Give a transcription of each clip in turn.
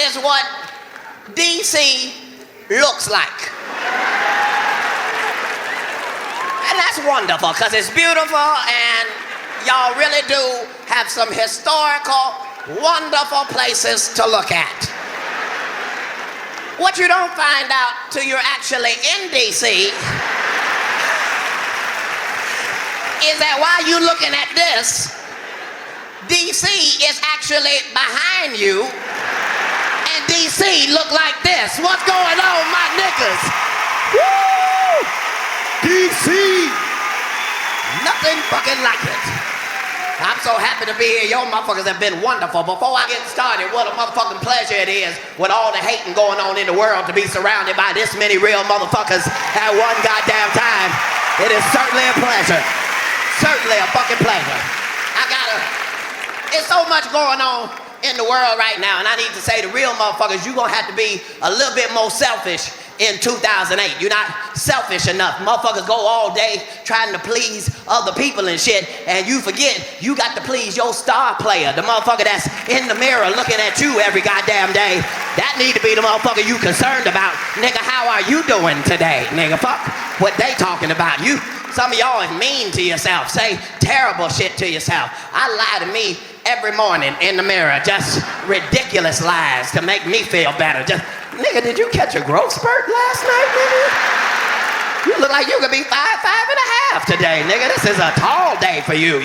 is what DC looks like. And that's wonderful, because it's beautiful, and y'all really do have some historical, wonderful places to look at. What you don't find out till you're actually in DC is that while you're looking at this, DC is actually behind you, and DC look like this. What's going on, my niggas? Woo! DC! Nothing fucking like it. I'm so happy to be here. Y'all motherfuckers have been wonderful. Before I get started, what a motherfucking pleasure it is with all the hating going on in the world to be surrounded by this many real motherfuckers at one goddamn time. It is certainly a pleasure. Certainly a fucking pleasure. It's so much going on in the world right now, and I need to say the real motherfuckers, you're gonna have to be a little bit more selfish in 2008. You're not selfish enough. Motherfuckers go all day trying to please other people and shit, and you forget you got to please your star player, the motherfucker that's in the mirror looking at you every goddamn day. That need to be the motherfucker you concerned about. Nigga, how are you doing today? Nigga, fuck what they talking about. Some of y'all is mean to yourself, say terrible shit to yourself. I lie to me every morning in the mirror, just ridiculous lies to make me feel better. Just, nigga, did you catch a growth spurt last night, nigga? You look like you could be 5'5" today, nigga. This is a tall day for you.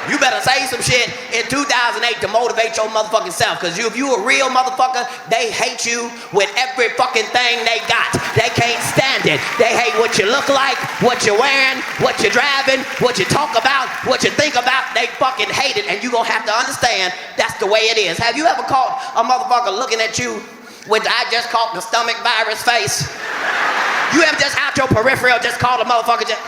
You better say some shit in 2008 to motivate your motherfucking self, because if you a real motherfucker, they hate you with every fucking thing they got. They can't stand it. They hate what you look like, what you're wearing, what you're driving, what you talk about, what you think about. They fucking hate it, and you gonna have to understand that's the way it is. Have you ever caught a motherfucker looking at you with I just caught the stomach virus face? You ever just out your peripheral just called a motherfucker just...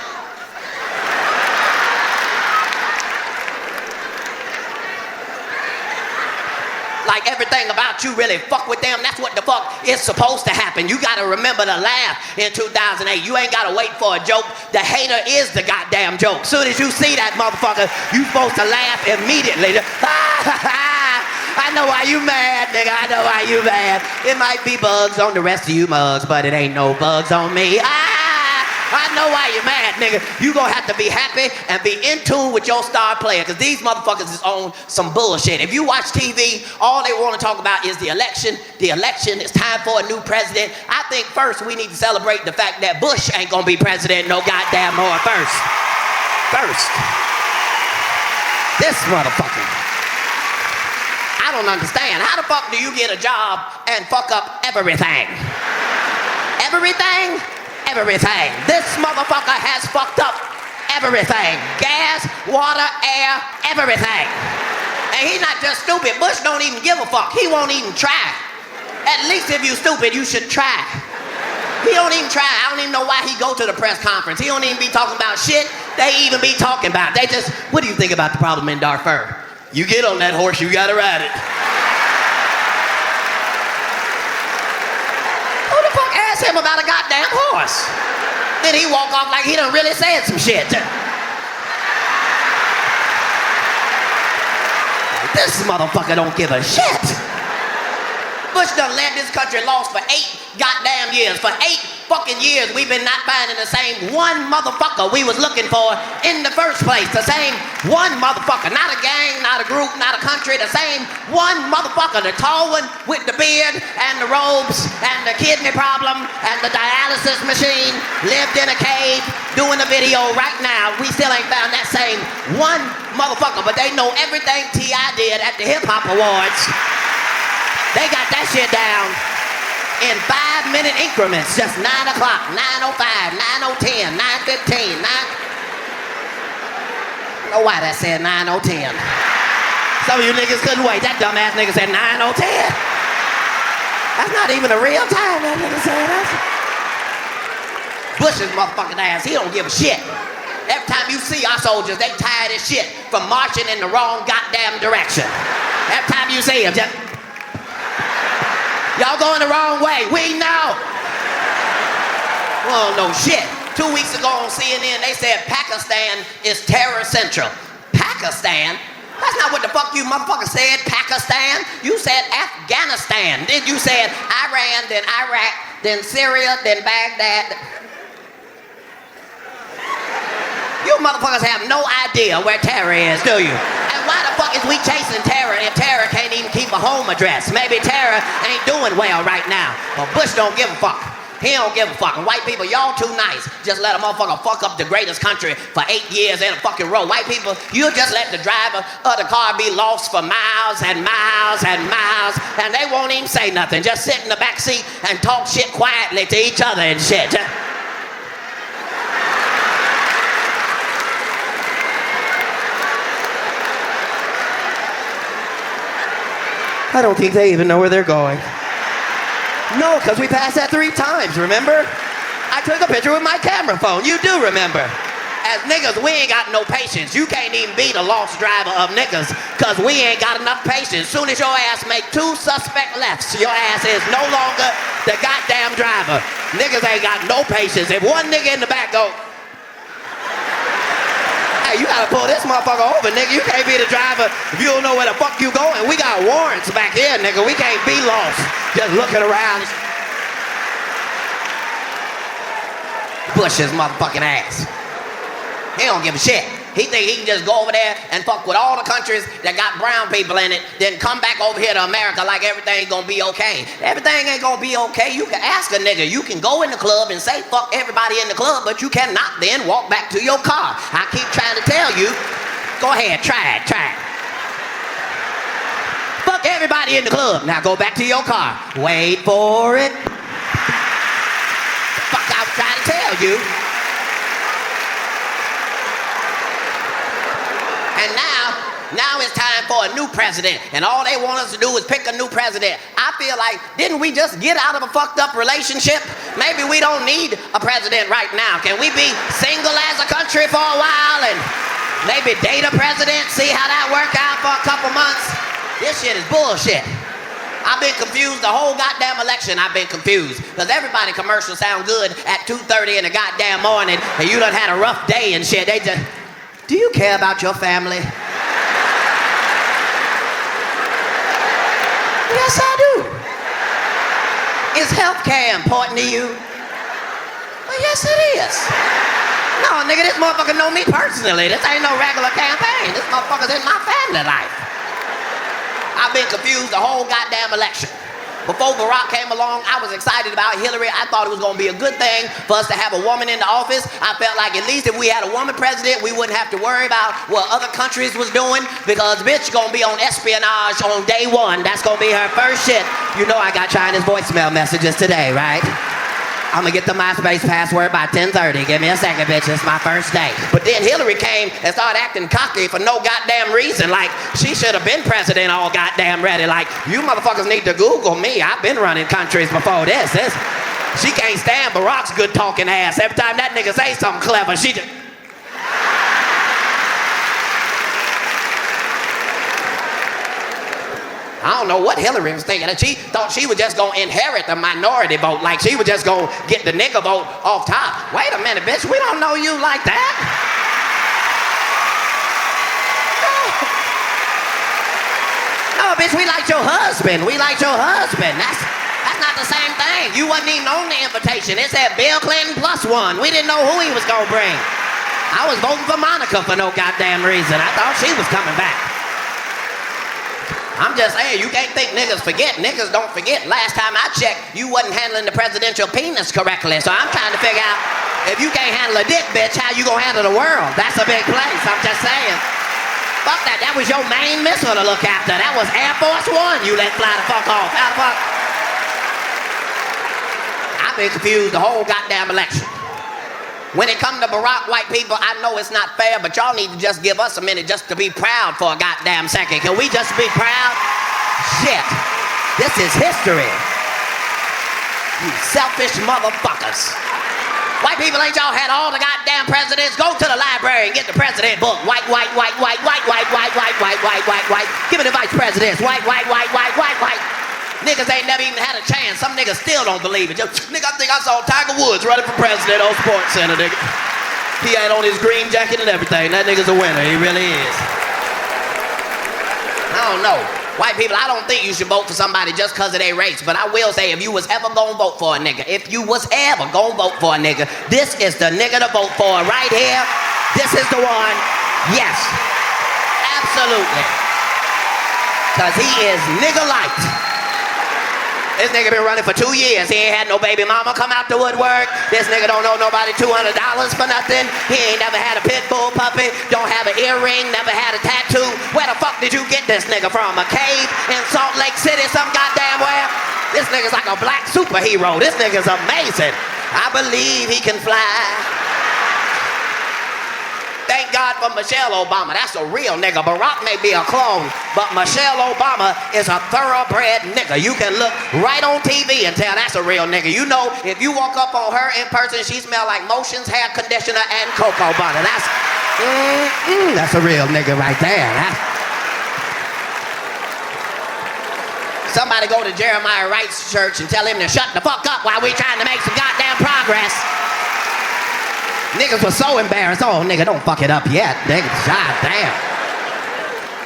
Like everything about you really fuck with them. That's what the fuck is supposed to happen. You gotta remember to laugh in 2008. You ain't gotta wait for a joke. The hater is the goddamn joke. Soon as you see that motherfucker, you supposed to laugh immediately. I know why you mad, nigga. I know why you mad. It might be bugs on the rest of you mugs, but it ain't no bugs on me. I know why you're mad, nigga. You gonna have to be happy and be in tune with your star player, because these motherfuckers is on some bullshit. If you watch TV, all they want to talk about is the election. The election, it's time for a new president. I think first we need to celebrate the fact that Bush ain't gonna be president no goddamn more. First. This motherfucker. I don't understand. How the fuck do you get a job and fuck up everything? Everything? Everything. This motherfucker has fucked up everything. Gas, water, air, everything. And he's not just stupid. Bush don't even give a fuck. He won't even try. At least if you stupid, you should try. He don't even try. I don't even know why he go to the press conference. He don't even be talking about shit they even be talking about. They just, what do you think about the problem in Darfur? You get on that horse, you gotta ride it. Ask him about a goddamn horse. Then he walk off like he done really said some shit. This motherfucker don't give a shit. Bush done led this country lost for 8 goddamn years. For 8 fucking years, we've been not finding the same one motherfucker we was looking for in the first place. The same one motherfucker. Not a gang, not a group, not a country. The same one motherfucker. The tall one with the beard and the robes and the kidney problem and the dialysis machine. Lived in a cave doing a video right now. We still ain't found that same one motherfucker, but they know everything T.I. did at the Hip Hop Awards. They got that shit down in 5-minute increments. Just 9 o'clock, 9:05, 9:10, 9:15, 9... I don't know why that said 9:10. Some of you niggas couldn't wait. That dumbass nigga said 9:10. That's not even a real time, that nigga said that. Bush's motherfucking ass, he don't give a shit. Every time you see our soldiers, they tired as shit from marching in the wrong goddamn direction. Every time you see them, just... Y'all going the wrong way. We know. Well, no shit. 2 weeks ago on CNN, they said Pakistan is terror central. Pakistan? That's not what the fuck you motherfucker said, Pakistan. You said Afghanistan. Then you said Iran, then Iraq, then Syria, then Baghdad. You motherfuckers have no idea where terror is, do you? And why the fuck is we chasing terror if terror can't even keep a home address? Maybe terror ain't doing well right now. But Bush don't give a fuck. He don't give a fuck. And white people, y'all too nice. Just let a motherfucker fuck up the greatest country for 8 years in a fucking row. White people, you just let the driver of the car be lost for miles and miles and miles, and they won't even say nothing. Just sit in the back seat and talk shit quietly to each other and shit. I don't think they even know where they're going. No, because we passed that 3 times, remember? I took a picture with my camera phone. You do remember. As niggas, we ain't got no patience. You can't even be the lost driver of niggas because we ain't got enough patience. Soon as your ass make 2 suspect lefts, your ass is no longer the goddamn driver. Niggas ain't got no patience. If one nigga in the back go, hey, you gotta pull this motherfucker over, nigga. You can't be the driver if you don't know where the fuck you going. We got warrants back here, nigga. We can't be lost just looking around. Bush his motherfucking ass. He don't give a shit. He think he can just go over there and fuck with all the countries that got brown people in it, then come back over here to America like everything's gonna be okay. Everything ain't gonna be okay. You can ask a nigga. You can go in the club and say fuck everybody in the club, but you cannot then walk back to your car. I keep trying to tell you, go ahead, try it. Fuck everybody in the club. Now go back to your car. Wait for it. The fuck I was trying to tell you. And now it's time for a new president, and all they want us to do is pick a new president. I feel like, didn't we just get out of a fucked up relationship? Maybe we don't need a president right now. Can we be single as a country for a while and maybe date a president, see how that work out for a couple months? This shit is bullshit. I've been confused the whole goddamn election. I've been confused because everybody commercials sound good at 2:30 in the goddamn morning, and you done had a rough day and shit. They just, do you care about your family? Yes, I do. Is healthcare important to you? Well, yes, it is. No, nigga, this motherfucker know me personally. This ain't no regular campaign. This motherfucker's in my family life. I've been confused the whole goddamn election. Before Barack came along, I was excited about Hillary. I thought it was going to be a good thing for us to have a woman in the office. I felt like at least if we had a woman president, we wouldn't have to worry about what other countries was doing because bitch going to be on espionage on day 1. That's going to be her first shit. You know I got China's voicemail messages today, right? I'm gonna get the MySpace password by 10:30. Give me a second, bitch. It's my first day. But then Hillary came and started acting cocky for no goddamn reason. Like, she should have been president all goddamn ready. Like, you motherfuckers need to Google me. I've been running countries before this. She can't stand Barack's good talking ass. Every time that nigga say something clever, she just... I don't know what Hillary was thinking. She thought she was just gonna inherit the minority vote, like she was just gonna get the nigga vote off top. Wait a minute, bitch, we don't know you like that. No, bitch, we like your husband. We like your husband. That's not the same thing. You wasn't even on the invitation. It said Bill Clinton +1. We didn't know who he was gonna bring. I was voting for Monica for no goddamn reason. I thought she was coming back. I'm just saying, you can't think niggas forget. Niggas don't forget. Last time I checked, you wasn't handling the presidential penis correctly. So I'm trying to figure out, if you can't handle a dick, bitch, how you gonna handle the world? That's a big place, I'm just saying. Fuck that, that was your main missile to look after. That was Air Force One you let fly the fuck off. How the fuck? I've been confused the whole goddamn election. When it comes to Barack, white people, I know it's not fair, but y'all need to just give us a minute just to be proud for a goddamn second. Can we just be proud? Shit. This is history. You selfish motherfuckers. White people, ain't y'all had all the goddamn presidents? Go to the library and get the president book. White. Give me the vice presidents. White. Niggas ain't never even had a chance. Some niggas still don't believe it. Just, nigga, I think I saw Tiger Woods running for president on Sports Center, nigga. He had on his green jacket and everything. That nigga's a winner. He really is. don't know. White people, I don't think you should vote for somebody just because of their race. But I will say, if you was ever gonna vote for a nigga, this is the nigga to vote for right here. This is the one. Yes. Absolutely. Because he is nigga-light. This nigga been running for 2 years. He ain't had no baby mama come out the woodwork. This nigga don't owe nobody $200 for nothing. He ain't never had a pit bull puppy. Don't have an earring. Never had a tattoo. Where the fuck did you get this nigga from? A cave in Salt Lake City, some goddamn where? This nigga's like a black superhero. This nigga's amazing. I believe he can fly. Thank God for Michelle Obama. That's a real nigga. Barack may be a clone, but Michelle Obama is a thoroughbred nigga. You can look right on TV and tell that's a real nigga. You know, if you walk up on her in person, she smell like Motions, hair conditioner, and cocoa butter. That's a real nigga right there. Somebody go to Jeremiah Wright's church and tell him to shut the fuck up while we trying to make some goddamn progress. Niggas was so embarrassed. Oh, nigga, don't fuck it up yet. Nigga, goddamn.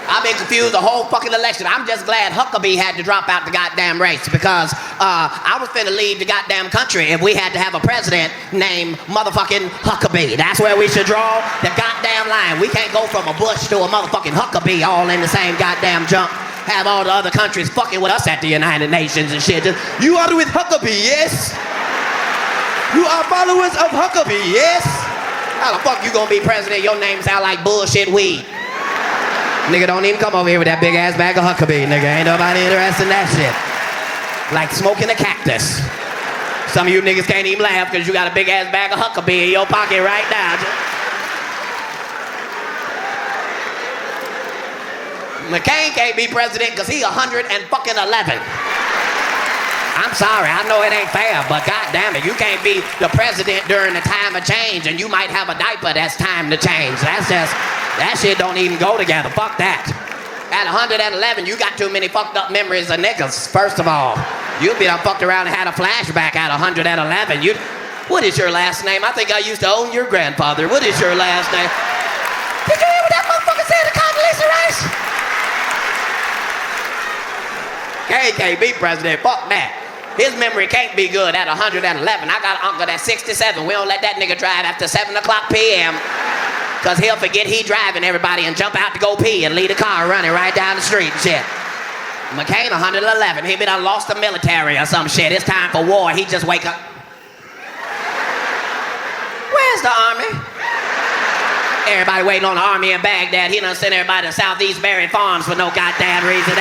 I've been confused the whole fucking election. I'm just glad Huckabee had to drop out the goddamn race because I was finna leave the goddamn country if we had to have a president named motherfucking Huckabee. That's where we should draw the goddamn line. We can't go from a Bush to a motherfucking Huckabee all in the same goddamn jump. Have all the other countries fucking with us at the United Nations and shit. Just, you are with Huckabee, yes? You are followers of Huckabee, yes? How the fuck you gonna be president? Your name sound like bullshit weed. Nigga, don't even come over here with that big ass bag of Huckabee, nigga. Ain't nobody interested in that shit. Like smoking a cactus. Some of you niggas can't even laugh because you got a big ass bag of Huckabee in your pocket right now. McCain can't be president because he 111. I'm sorry, I know it ain't fair, but goddamn it, you can't be the president during the time of change and you might have a diaper that's time to change. That's just, that shit don't even go together. Fuck that. At 111, you got too many fucked up memories of niggas, first of all. You'll be done fucked around and had a flashback at 111. What is your last name? I think I used to own your grandfather. What is your last name? Did you hear what that motherfucker said to Condoleezza Rice? Can't be president, fuck that. His memory can't be good at 111. I got an uncle that's 67. We don't let that nigga drive after 7 o'clock p.m. Because he'll forget he driving everybody and jump out to go pee and leave the car running right down the street and shit. McCain 111. He been done lost the military or some shit. It's time for war. He just wake up. Where's the army? Everybody waiting on the army in Baghdad. He done sent everybody to Southeast Berry Farms for no goddamn reason.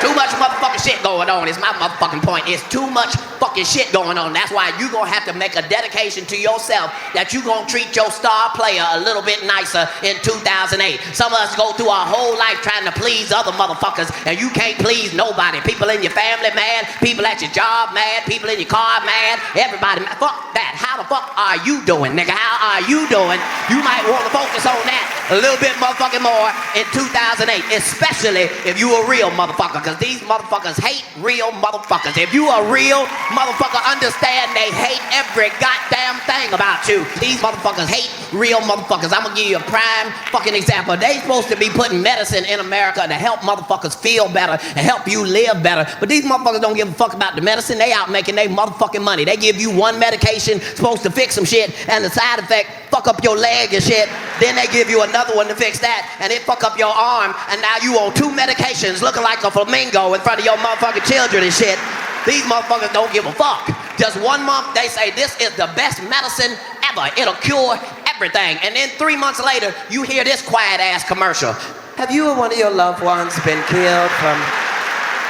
Too much motherfucking shit going on is my motherfucking point. It's too much fucking shit going on. That's why you gonna have to make a dedication to yourself that you gonna treat your star player a little bit nicer in 2008. Some of us go through our whole life trying to please other motherfuckers and you can't please nobody. People in your family mad, people at your job mad, people in your car mad, everybody mad. Fuck that. How the fuck are you doing, nigga? How are you doing? You might want to focus on that a little bit motherfucking more in 2008, especially if you a real motherfucker. These motherfuckers hate real motherfuckers. If you a real motherfucker, understand they hate every goddamn thing about you. These motherfuckers hate real motherfuckers. I'm gonna give you a prime fucking example. They supposed to be putting medicine in America to help motherfuckers feel better and help you live better. But these motherfuckers don't give a fuck about the medicine. They out making their motherfucking money. They give you one medication supposed to fix some shit and the side effect fuck up your leg and shit. Then they give you another one to fix that and it fuck up your arm and now you on 2 medications looking like a flamingo in front of your motherfucking children and shit. These motherfuckers don't give a fuck. Just 1 month they say this is the best medicine ever. It'll cure everything. And then 3 months later you hear this quiet ass commercial. Have you or one of your loved ones been killed from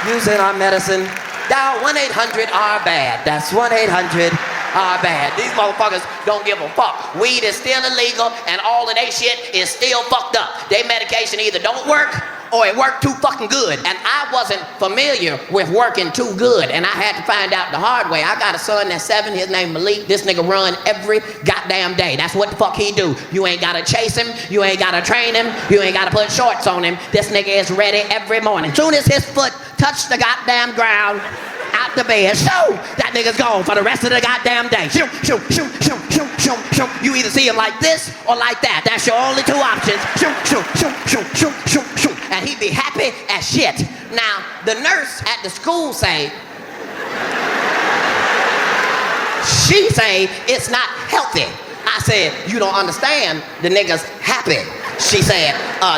using our medicine? Dial 1-800-RBAD. That's 1-800-RBAD. These motherfuckers don't give a fuck. Weed is still illegal and all of their shit is still fucked up. Their medication either don't work or it worked too fucking good. And I wasn't familiar with working too good and I had to find out the hard way. I got a son that's 7, his name Malik. This nigga run every goddamn day. That's what the fuck he do. You ain't gotta chase him, you ain't gotta train him, you ain't gotta put shorts on him. This nigga is ready every morning. Soon as his foot touch the goddamn ground, out the bed. Shoo! That nigga's gone for the rest of the goddamn day. Shoo, shoo, shoo, shoo, shoo, shoo, shoo. You either see him like this or like that. That's your only two options. Shoo, shoo, shoo, shoo, shoo, shoo, shoo. And he be happy as shit. Now, the nurse at the school say, she say it's not healthy. I said, you don't understand, the nigga's happy. She said,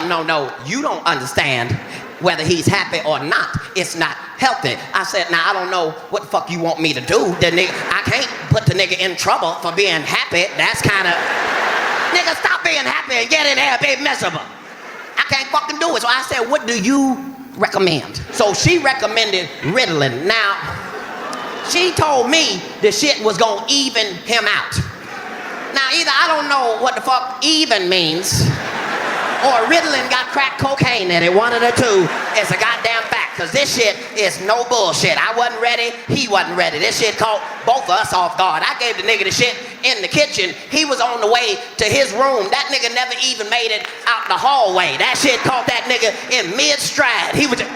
no, you don't understand whether he's happy or not. It's not healthy. I said, now I don't know what the fuck you want me to do. I can't put the nigga in trouble for being happy. That's kind of, nigga, stop being happy and get in there and be miserable. I can't fucking do it. So I said, what do you recommend? So she recommended Ritalin. Now, she told me the shit was gonna even him out. Now, either I don't know what the fuck even means, or Ritalin got crack cocaine in it. One of the two is a goddamn fact, because this shit is no bullshit. I wasn't ready, he wasn't ready. This shit caught both of us off guard. I gave the nigga the shit in the kitchen. He was on the way to his room. That nigga never even made it out the hallway. That shit caught that nigga in mid-stride. He was just...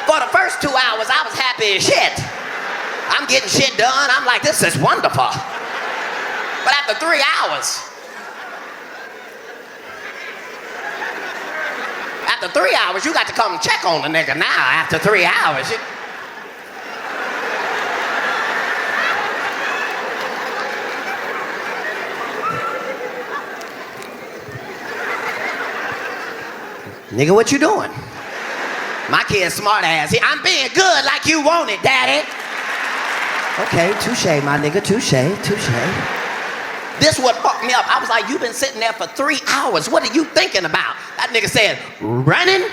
For the first 2 hours, I was happy as shit. I'm getting shit done. I'm like, this is wonderful. But after 3 hours, you got to come check on the nigga now. After 3 hours. Nigga, what you doing? My kid's smart ass. I'm being good like you want it, daddy. Okay, touche, my nigga, touche. This what fucked me up. I was like, you've been sitting there for 3 hours. What are you thinking about? That nigga said, running?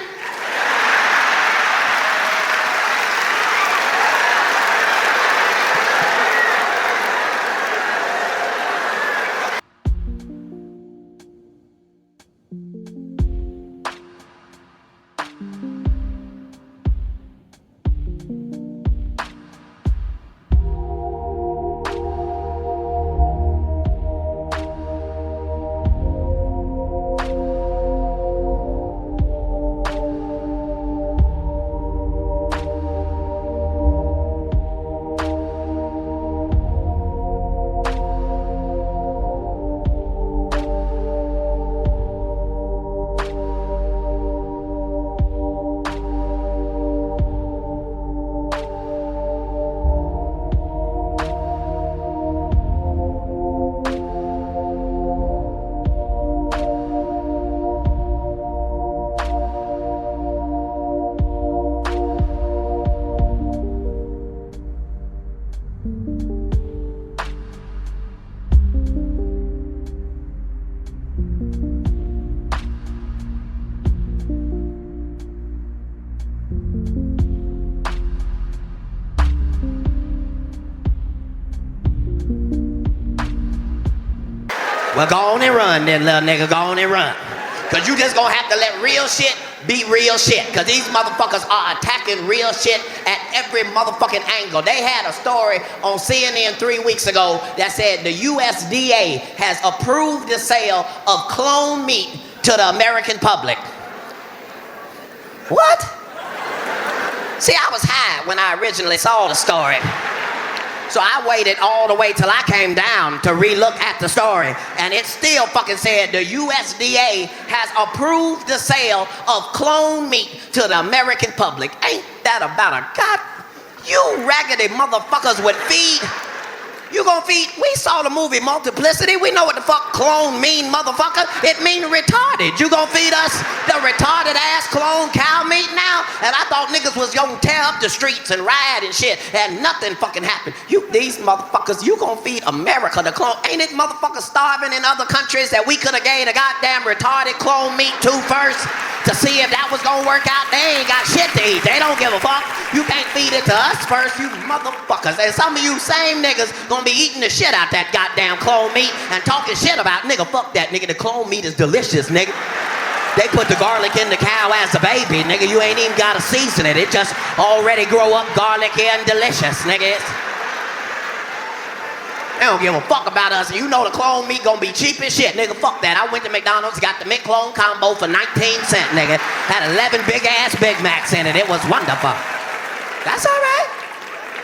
Well, go on and run then, little nigga, go on and run. Cause you just gonna have to let real shit be real shit. Cause these motherfuckers are attacking real shit at every motherfucking angle. They had a story on CNN 3 weeks ago that said the USDA has approved the sale of clone meat to the American public. What? See, I was high when I originally saw the story. So I waited all the way till I came down to re-look at the story, and it still fucking said the USDA has approved the sale of clone meat to the American public. Ain't that about a god? You raggedy motherfuckers would feed. You gonna feed? We saw the movie Multiplicity. We know what the fuck clone mean, motherfucker. It mean retarded. You gonna feed us the retarded ass clone cow meat now? And I thought niggas was gonna tear up the streets and riot and shit, and nothing fucking happened. These motherfuckers, you gonna feed America the clone? Ain't it motherfuckers starving in other countries that we could have gave a goddamn retarded clone meat to first to see if that was gonna work out? They ain't got shit to eat. They don't give a fuck. You can't feed it to us first, you motherfuckers. And some of you same niggas gonna be eating the shit out that goddamn clone meat and talking shit about, nigga, fuck that, nigga. The clone meat is delicious, nigga. They put the garlic in the cow as a baby, nigga. You ain't even gotta season it. It just already grow up garlicky and delicious, nigga. They don't give a fuck about us. You know the clone meat gonna be cheap as shit, nigga. Fuck that. I went to McDonald's, got the McClone combo for 19 cents, nigga. Had 11 big ass Big Macs in it. It was wonderful. That's all right.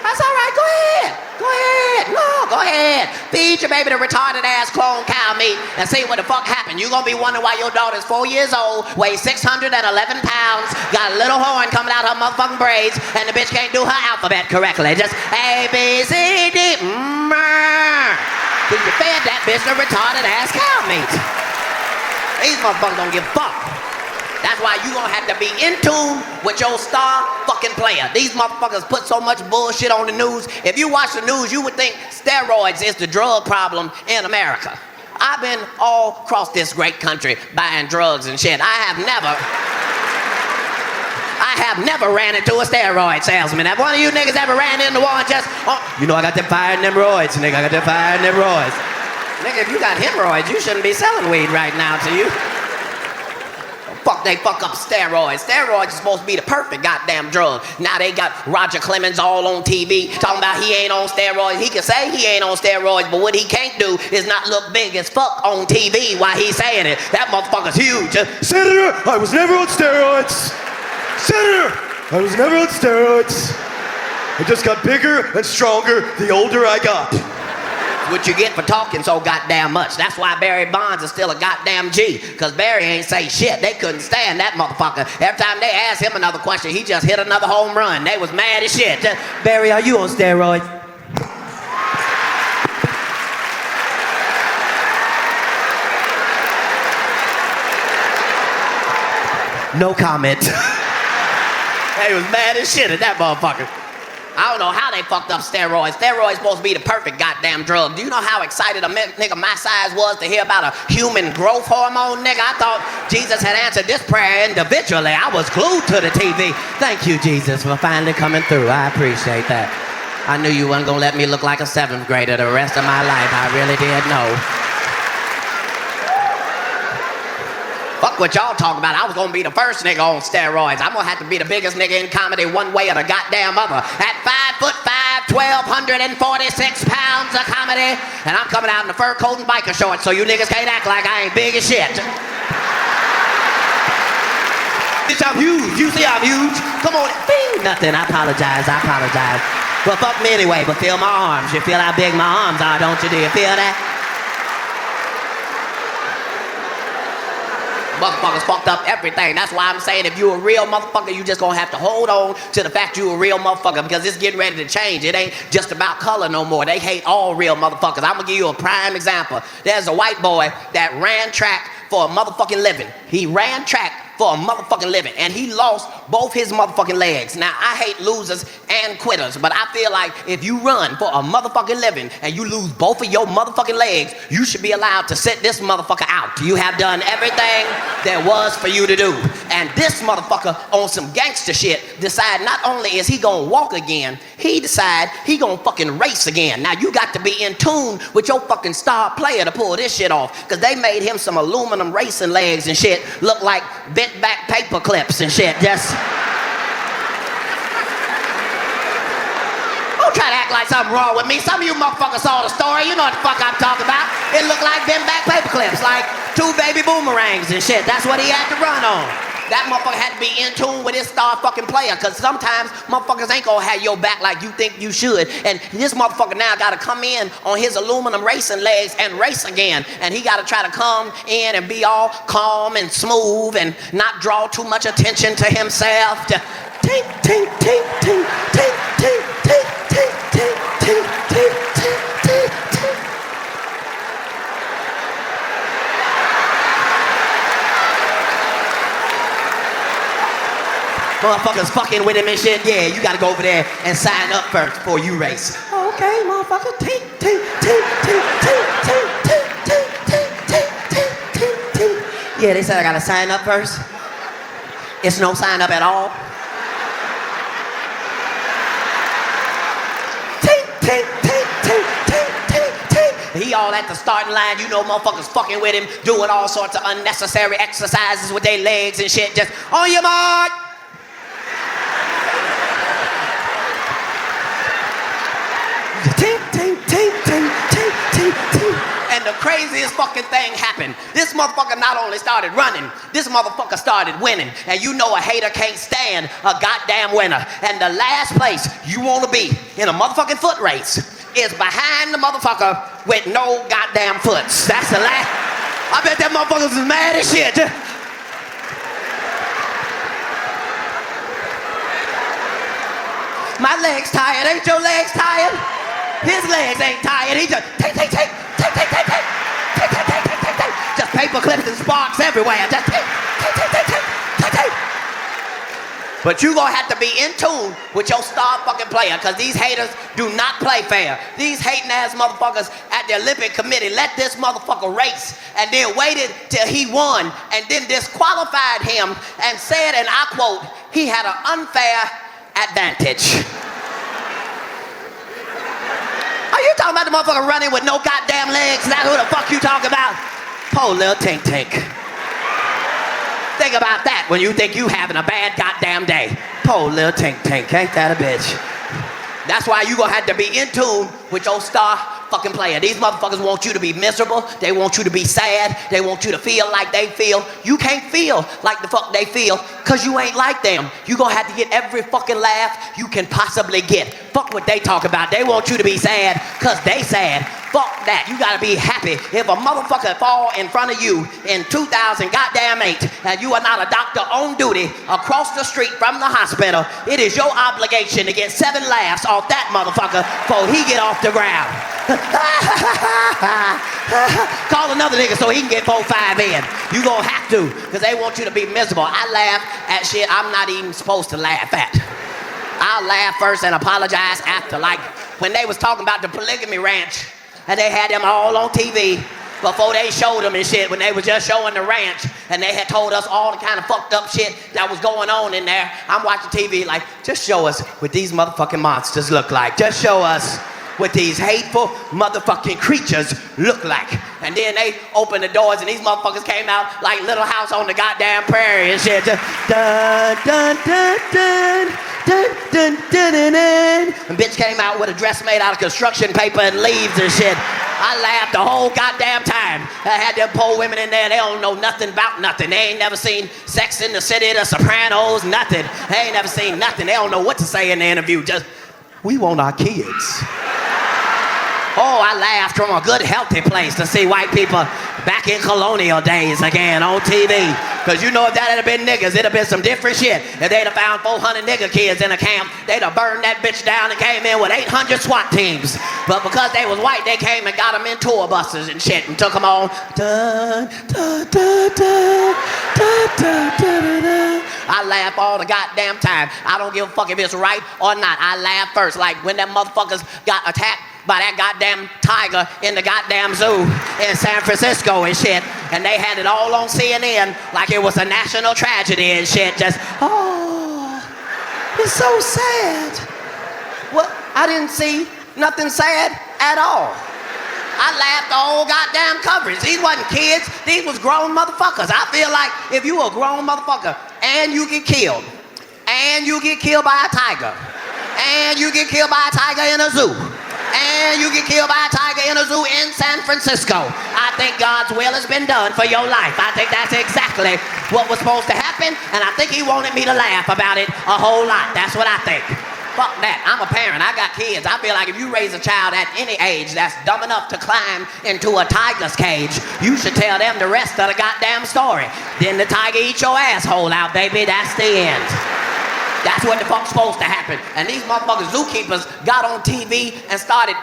That's all right. Go ahead. Go ahead. No, go ahead. Feed your baby the retarded ass clone cow meat and see what the fuck happened. You gonna be wondering why your daughter's 4 years old, weighs 611 pounds, got a little horn coming out her motherfucking braids, and the bitch can't do her alphabet correctly. Just A, B, C, D, Cause you fed that bitch the retarded ass cow meat. These motherfuckers don't give a fuck. That's why you gonna have to be in tune with your star fucking player. These motherfuckers put so much bullshit on the news. If you watch the news, you would think steroids is the drug problem in America. I've been all across this great country buying drugs and shit. I have never ran into a steroid salesman. Have one of you niggas ever ran into one just, you know I got them fire in them roids, nigga. I got them fire in them roids. Nigga, if you got hemorrhoids, you shouldn't be selling weed right now to you. Fuck, they fuck up steroids. Steroids are supposed to be the perfect goddamn drug. Now they got Roger Clemens all on TV talking about he ain't on steroids. He can say he ain't on steroids, but what he can't do is not look big as fuck on TV while he's saying it. That motherfucker's huge. Senator, I was never on steroids. Senator, I was never on steroids. I just got bigger and stronger the older I got. What you get for talking so goddamn much. That's why Barry Bonds is still a goddamn G. Cause Barry ain't say shit. They couldn't stand that motherfucker. Every time they asked him another question, he just hit another home run. They was mad as shit. Just, Barry, are you on steroids? No comment. They was mad as shit at that motherfucker. I don't know how they fucked up steroids. Steroids supposed to be the perfect goddamn drug. Do you know how excited a nigga my size was to hear about a human growth hormone, nigga? I thought Jesus had answered this prayer individually. I was glued to the TV. Thank you, Jesus, for finally coming through. I appreciate that. I knew you wasn't gonna let me look like a 7th grader the rest of my life. I really did know. Fuck what y'all talking about. I was gonna be the first nigga on steroids. I'm gonna have to be the biggest nigga in comedy one way or the goddamn other. At 5'5", 1,246 pounds of comedy, and I'm coming out in the fur coat and biker shorts, so you niggas can't act like I ain't big as shit. Bitch, I'm huge. You see I'm huge? Come on. Bing. Nothing. I apologize. Well, fuck me anyway, but feel my arms. You feel how big my arms are, don't you? Do you feel that? Motherfuckers fucked up everything. That's why I'm saying if you a real motherfucker, you just gonna have to hold on to the fact you a real motherfucker, because it's getting ready to change. It ain't just about color no more. They hate all real motherfuckers. I'm gonna give you a prime example. There's a white boy that ran track for a motherfucking living. He ran track for a motherfucking living, and he lost both his motherfucking legs. Now, I hate losers and quitters, but I feel like if you run for a motherfucking living and you lose both of your motherfucking legs, you should be allowed to sit this motherfucker out. You have done everything there was for you to do. And this motherfucker on some gangster shit decide not only is he gonna walk again, he decide he gonna fucking race again. Now, you got to be in tune with your fucking star player to pull this shit off, because they made him some aluminum racing legs and shit look like bent back paper clips and shit. Just don't try to act like something wrong with me. Some of you motherfuckers saw the story. You know what the fuck I'm talking about. It looked like bent back paper clips, like 2 baby boomerangs and shit. That's what he had to run on. That motherfucker had to be in tune with his star fucking player, because sometimes motherfuckers ain't gonna have your back like you think you should. And this motherfucker now gotta come in on his aluminum racing legs and race again. And he gotta try to come in and be all calm and smooth and not draw too much attention to himself. To tink, tink, tink, tink, tink, tink, tink, tink, tink, tink, tink, tink, tink, tink. Motherfuckers fucking with him and shit. Yeah, you gotta go over there and sign up first before you race. Okay, motherfucker. Tink, tink, tink, tink, tink, tink, tink, tink, tink, tink, tink, tink, tink. Yeah, they said I gotta sign up first. It's no sign up at all. Tink, tink, tink, tink, tink, tink, tink. He all at the starting line, you know, motherfuckers fucking with him, doing all sorts of unnecessary exercises with their legs and shit. Just on your mark. Tink, tink, tink, tink, tink. craziest fucking thing happened. This motherfucker not only started running, this motherfucker started winning. And you know a hater can't stand a goddamn winner. And the last place you want to be in a motherfucking foot race is behind the motherfucker with no goddamn foots. That's the last. I bet that motherfucker's mad as shit. My legs tired. Ain't your legs tired? His legs ain't tired. He just take. Just paper clips and sparks everywhere. Just take. But you gonna have to be in tune with your star fucking player, cause these haters do not play fair. These hating ass motherfuckers at the Olympic Committee let this motherfucker race and then waited till he won and then disqualified him and said, and I quote, he had an unfair advantage. Are you talking about the motherfucker running with no goddamn legs? That's who the fuck you talking about? Poor little tink. Think about that when you think you having a bad goddamn day. Poor little tink. Ain't that a bitch? That's why you gonna have to be in tune with your star fucking player. These motherfuckers want you to be miserable. They want you to be sad. They want you to feel like they feel. You can't feel like the fuck they feel cause you ain't like them. You gonna have to get every fucking laugh you can possibly get. Fuck what they talk about. They want you to be sad cause they sad. Fuck that. You gotta be happy. If a motherfucker fall in front of you in 2008 and you are not a doctor on duty across the street from the hospital, it is your obligation to get 7 laughs off that motherfucker before he get off the ground. Call another nigga so he can get 4, 5 in. You gonna have to, cause they want you to be miserable. I laugh at shit I'm not even supposed to laugh at. I'll laugh first and apologize after. Like when they was talking about the polygamy ranch and they had them all on TV before they showed them and shit, when they was just showing the ranch and they had told us all the kind of fucked up shit that was going on in there. I'm watching TV like, just show us what these motherfucking monsters look like. Just show us what these hateful motherfucking creatures look like. And then they opened the doors and these motherfuckers came out like Little House on the goddamn prairie and shit. Just dun dun dun dun dun dun dun dun dun. And bitch came out with a dress made out of construction paper and leaves and shit. I laughed the whole goddamn time. I had them poor women in there, they don't know nothing about nothing. They ain't never seen Sex in the City, The Sopranos, nothing. They ain't never seen nothing. They don't know what to say in the interview. Just, we want our kids. Oh, I laughed from a good, healthy place to see white people back in colonial days again on TV. Because you know if that had been niggas, it'd have been some different shit. If they'd have found 400 nigger kids in a camp, they'd have burned that bitch down and came in with 800 SWAT teams. But because they was white, they came and got them in tour buses and shit and took them on. Dun, dun, dun, dun, dun, dun, dun, dun. I laugh all the goddamn time. I don't give a fuck if it's right or not. I laugh first. Like when them motherfuckers got attacked by that goddamn tiger in the goddamn zoo in San Francisco and shit. And they had it all on CNN like it was a national tragedy and shit. Just, oh, it's so sad. Well, I didn't see nothing sad at all. I laughed the whole goddamn coverage. These wasn't kids, these was grown motherfuckers. I feel like if you a grown motherfucker and you get killed, and you get killed by a tiger, and you get killed by a tiger in a zoo, and you get killed by a tiger in a zoo in San Francisco, I think God's will has been done for your life. I think that's exactly what was supposed to happen, and I think he wanted me to laugh about it a whole lot. That's what I think. Fuck that. I'm a parent. I got kids. I feel like if you raise a child at any age that's dumb enough to climb into a tiger's cage, you should tell them the rest of the goddamn story. Then the tiger eats your asshole out, baby. That's the end. That's what the fuck's supposed to happen. And these motherfuckers zookeepers got on TV and started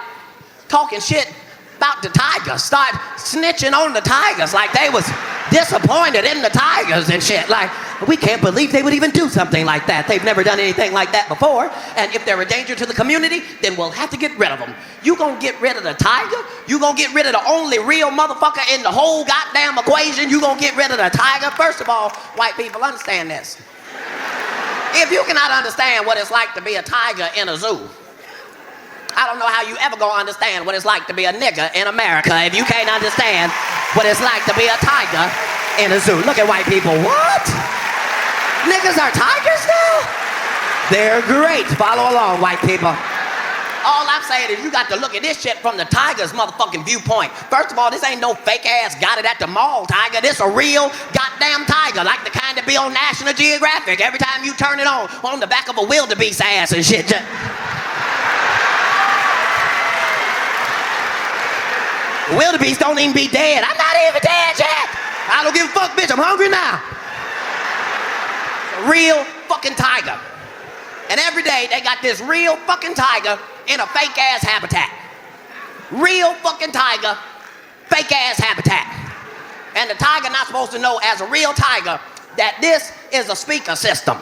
talking shit about the tigers. Start snitching on the tigers like they was disappointed in the tigers and shit. Like, we can't believe they would even do something like that. They've never done anything like that before. And if they're a danger to the community, then we'll have to get rid of them. You gonna get rid of the tiger? You gonna get rid of the only real motherfucker in the whole goddamn equation? You gonna get rid of the tiger? First of all, white people, understand this. If you cannot understand what it's like to be a tiger in a zoo, I don't know how you ever gonna understand what it's like to be a nigger in America if you can't understand what it's like to be a tiger in a zoo. Look at white people. What? Niggas are tigers now? They're great. Follow along, white people. All I'm saying is you got to look at this shit from the tiger's motherfucking viewpoint. First of all, this ain't no fake ass got it at the mall tiger. This a real goddamn tiger, like the kind that be on National Geographic. Every time you turn it on the back of a wildebeest ass and shit. Wildebeest don't even be dead. I'm not even dead yet. I don't give a fuck, bitch. I'm hungry now. A real fucking tiger. And every day they got this real fucking tiger in a fake ass habitat. Real fucking tiger, fake ass habitat. And the tiger not supposed to know as a real tiger that this is a speaker system.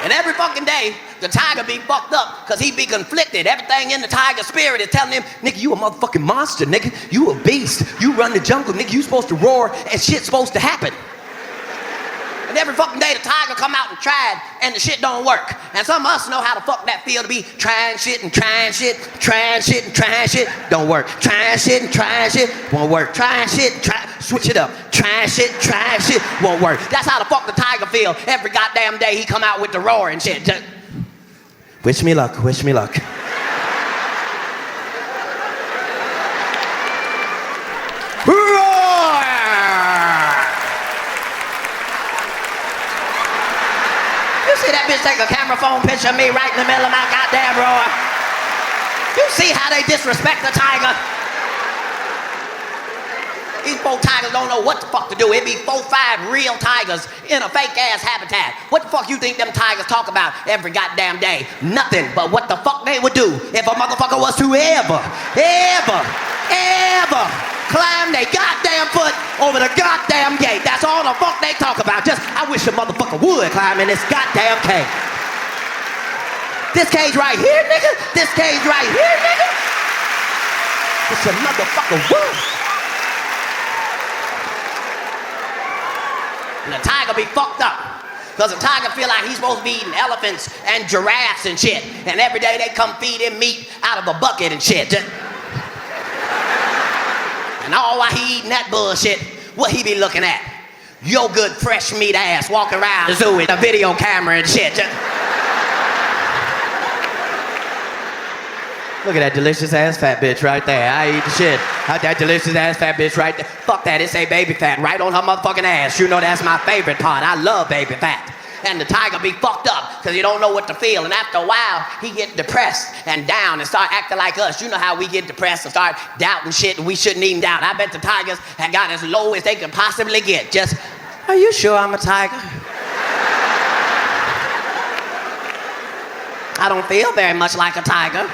And every fucking day, the tiger be fucked up because he be conflicted. Everything in the tiger spirit is telling him, nigga, you a motherfucking monster, nigga. You a beast. You run the jungle, nigga. You supposed to roar and shit's supposed to happen. And every fucking day, the tiger come out and try it, and the shit don't work. And some of us know how the fuck that feel to be trying shit and trying shit, trying shit and trying shit, don't work. Trying shit and trying shit, won't work. Trying shit and switch it up. Trying shit, won't work. That's how the fuck the tiger feel every goddamn day he come out with the roar and shit. Just, wish me luck, wish me luck. Roar! You see that bitch take a camera phone picture of me right in the middle of my goddamn roar? You see how they disrespect the tiger? These poor tigers don't know what the fuck to do. It be 4, 5 real tigers in a fake ass habitat. What the fuck you think them tigers talk about every goddamn day? Nothing but what the fuck they would do if a motherfucker was to ever climb their goddamn foot over the goddamn gate. That's all the fuck they talk about. Just, I wish a motherfucker would climb in this goddamn cage. This cage right here, nigga. This cage right here, nigga. It's a motherfucker wood. And the tiger be fucked up. Because the tiger feel like he's supposed to be eating elephants and giraffes and shit. And every day they come feed him meat out of a bucket and shit. And all while he eating that bullshit, what he be looking at? Your good fresh meat ass walking around the zoo with a video camera and shit. Look at that delicious ass fat bitch right there. I eat the shit out that delicious ass fat bitch right there. Fuck that, it say baby fat right on her motherfucking ass. You know that's my favorite part. I love baby fat. And the tiger be fucked up because he don't know what to feel. And after a while, he get depressed and down and start acting like us. You know how we get depressed and start doubting shit and we shouldn't even doubt. I bet the tigers have got as low as they can possibly get. Just, are you sure I'm a tiger? I don't feel very much like a tiger.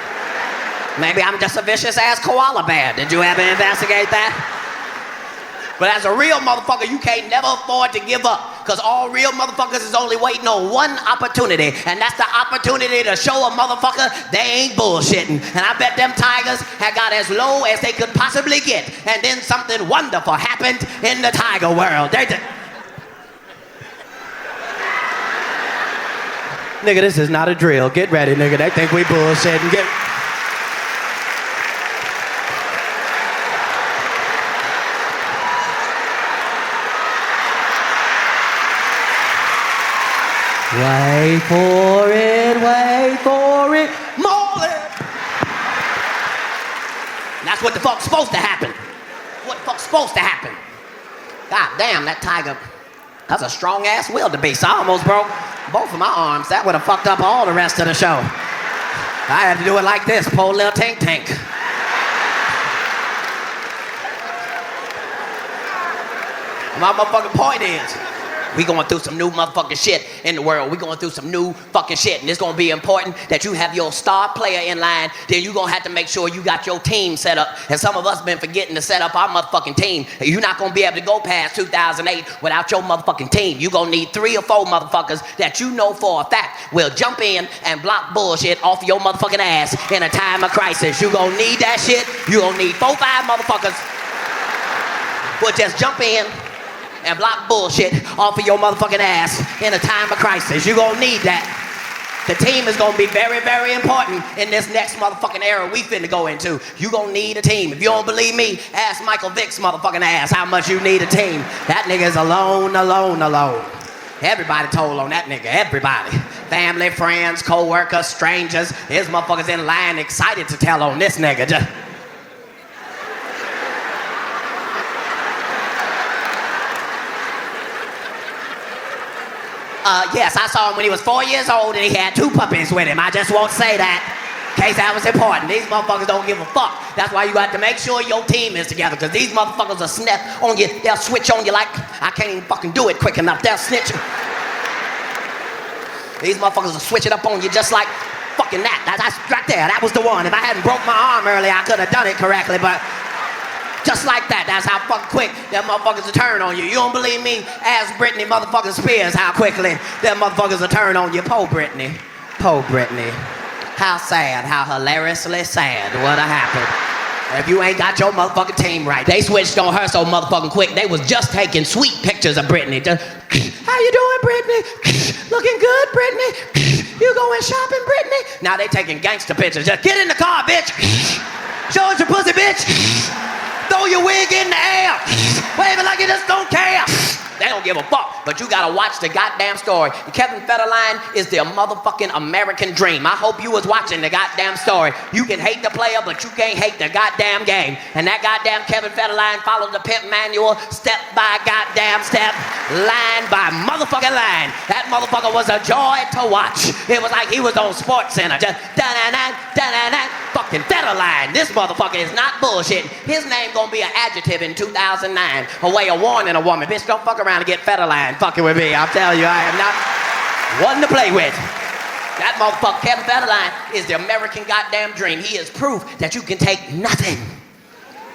Maybe I'm just a vicious ass koala bear. Did you ever investigate that? But as a real motherfucker, you can't never afford to give up. Because all real motherfuckers is only waiting on one opportunity. And that's the opportunity to show a motherfucker they ain't bullshitting. And I bet them tigers had got as low as they could possibly get. And then something wonderful happened in the tiger world. Nigga, this is not a drill. Get ready, nigga. They think we bullshitting. Get... Wait for it, Molly! That's what the fuck's supposed to happen. What the fuck's supposed to happen? God damn, that tiger, that's a strong ass wildebeest. I almost broke both of my arms. That would have fucked up all the rest of the show. I had to do it like this, poor little tank. My motherfucking point is, we going through some new motherfucking shit in the world. We going through some new fucking shit. And it's going to be important that you have your star player in line. Then you going to have to make sure you got your team set up. And some of us been forgetting to set up our motherfucking team. You're not going to be able to go past 2008 without your motherfucking team. You're going to need 3 or 4 motherfuckers that you know for a fact will jump in and block bullshit off your motherfucking ass in a time of crisis. You're going to need that shit. You're going to need 4 or 5 motherfuckers who will just jump in and block bullshit off of your motherfucking ass in a time of crisis. You're gonna need that. The team is gonna be very, very important in this next motherfucking era we finna go into. You gonna need a team. If you don't believe me, ask Michael Vick's motherfucking ass how much you need a team. That nigga is alone, alone, alone. Everybody told on that nigga, everybody. Family, friends, co-workers, strangers. His motherfuckers in line excited to tell on this nigga. Just yes, I saw him when he was 4 years old and he had 2 puppies with him. I just won't say that in case that was important. These motherfuckers don't give a fuck. That's why you got to make sure your team is together, because these motherfuckers will snap on you. They'll switch on you like, I can't even fucking do it quick enough. They'll snitch. These motherfuckers will switch it up on you just like fucking that. That's right there. That was the one. If I hadn't broke my arm earlier, I could have done it correctly, but just like that. That's how fucking quick them motherfuckers will turn on you. You don't believe me? Ask Britney motherfucking Spears how quickly them motherfuckers will turn on you. Po Britney. Po Britney. How sad, how hilariously sad what happened. If you ain't got your motherfucking team right. They switched on her so motherfucking quick. They was just taking sweet pictures of Britney. Just, how you doing, Britney? Looking good, Britney? You going shopping, Britney? Now they taking gangster pictures. Just get in the car, bitch. Show us your pussy, bitch. Throw your wig in the air. Wave it like you just don't care. They don't give a fuck, but you gotta watch the goddamn story. Kevin Federline is the motherfucking American dream. I hope you was watching the goddamn story. You can hate the player, but you can't hate the goddamn game. And that goddamn Kevin Federline followed the pimp manual step by goddamn step, line by motherfucking line. That motherfucker was a joy to watch. It was like he was on Sports Center, just da-na-na, da-na-na, fucking Federline. This motherfucker is not bullshit. His name gonna be an adjective in 2009, a way of warning a woman. Bitch, don't fuck around and get Federline fucking with me. I'll tell you, I am not one to play with. That motherfucker, Kevin Federline, is the American goddamn dream. He is proof that you can take nothing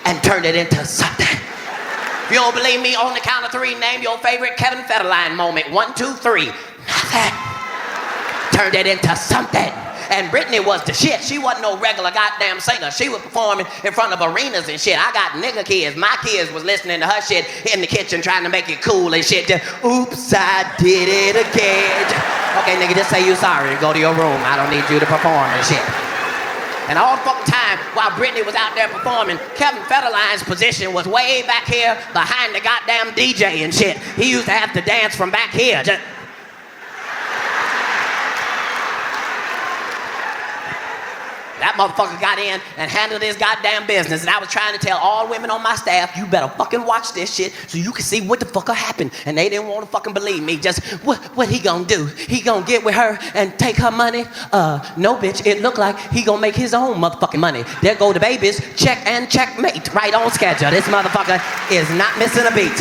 and turn it into something. If you don't believe me, on the count of 3, name your favorite Kevin Federline moment. 1, 2, 3. Nothing. Turned it into something. And Britney was the shit. She wasn't no regular goddamn singer. She was performing in front of arenas and shit. I got nigga kids. My kids was listening to her shit in the kitchen trying to make it cool and shit. Just, oops, I did it again. Okay, nigga, just say you sorry and go to your room. I don't need you to perform and shit. And all the fucking time while Britney was out there performing, Kevin Federline's position was way back here behind the goddamn DJ and shit. He used to have to dance from back here. Just, that motherfucker got in and handled his goddamn business. And I was trying to tell all women on my staff, you better fucking watch this shit so you can see what the fuck happened. And they didn't want to fucking believe me. Just, what he gonna do? He gonna get with her and take her money? No, bitch. It looked like he gonna make his own motherfucking money. There go the babies. Check and checkmate. Right on schedule. This motherfucker is not missing a beat.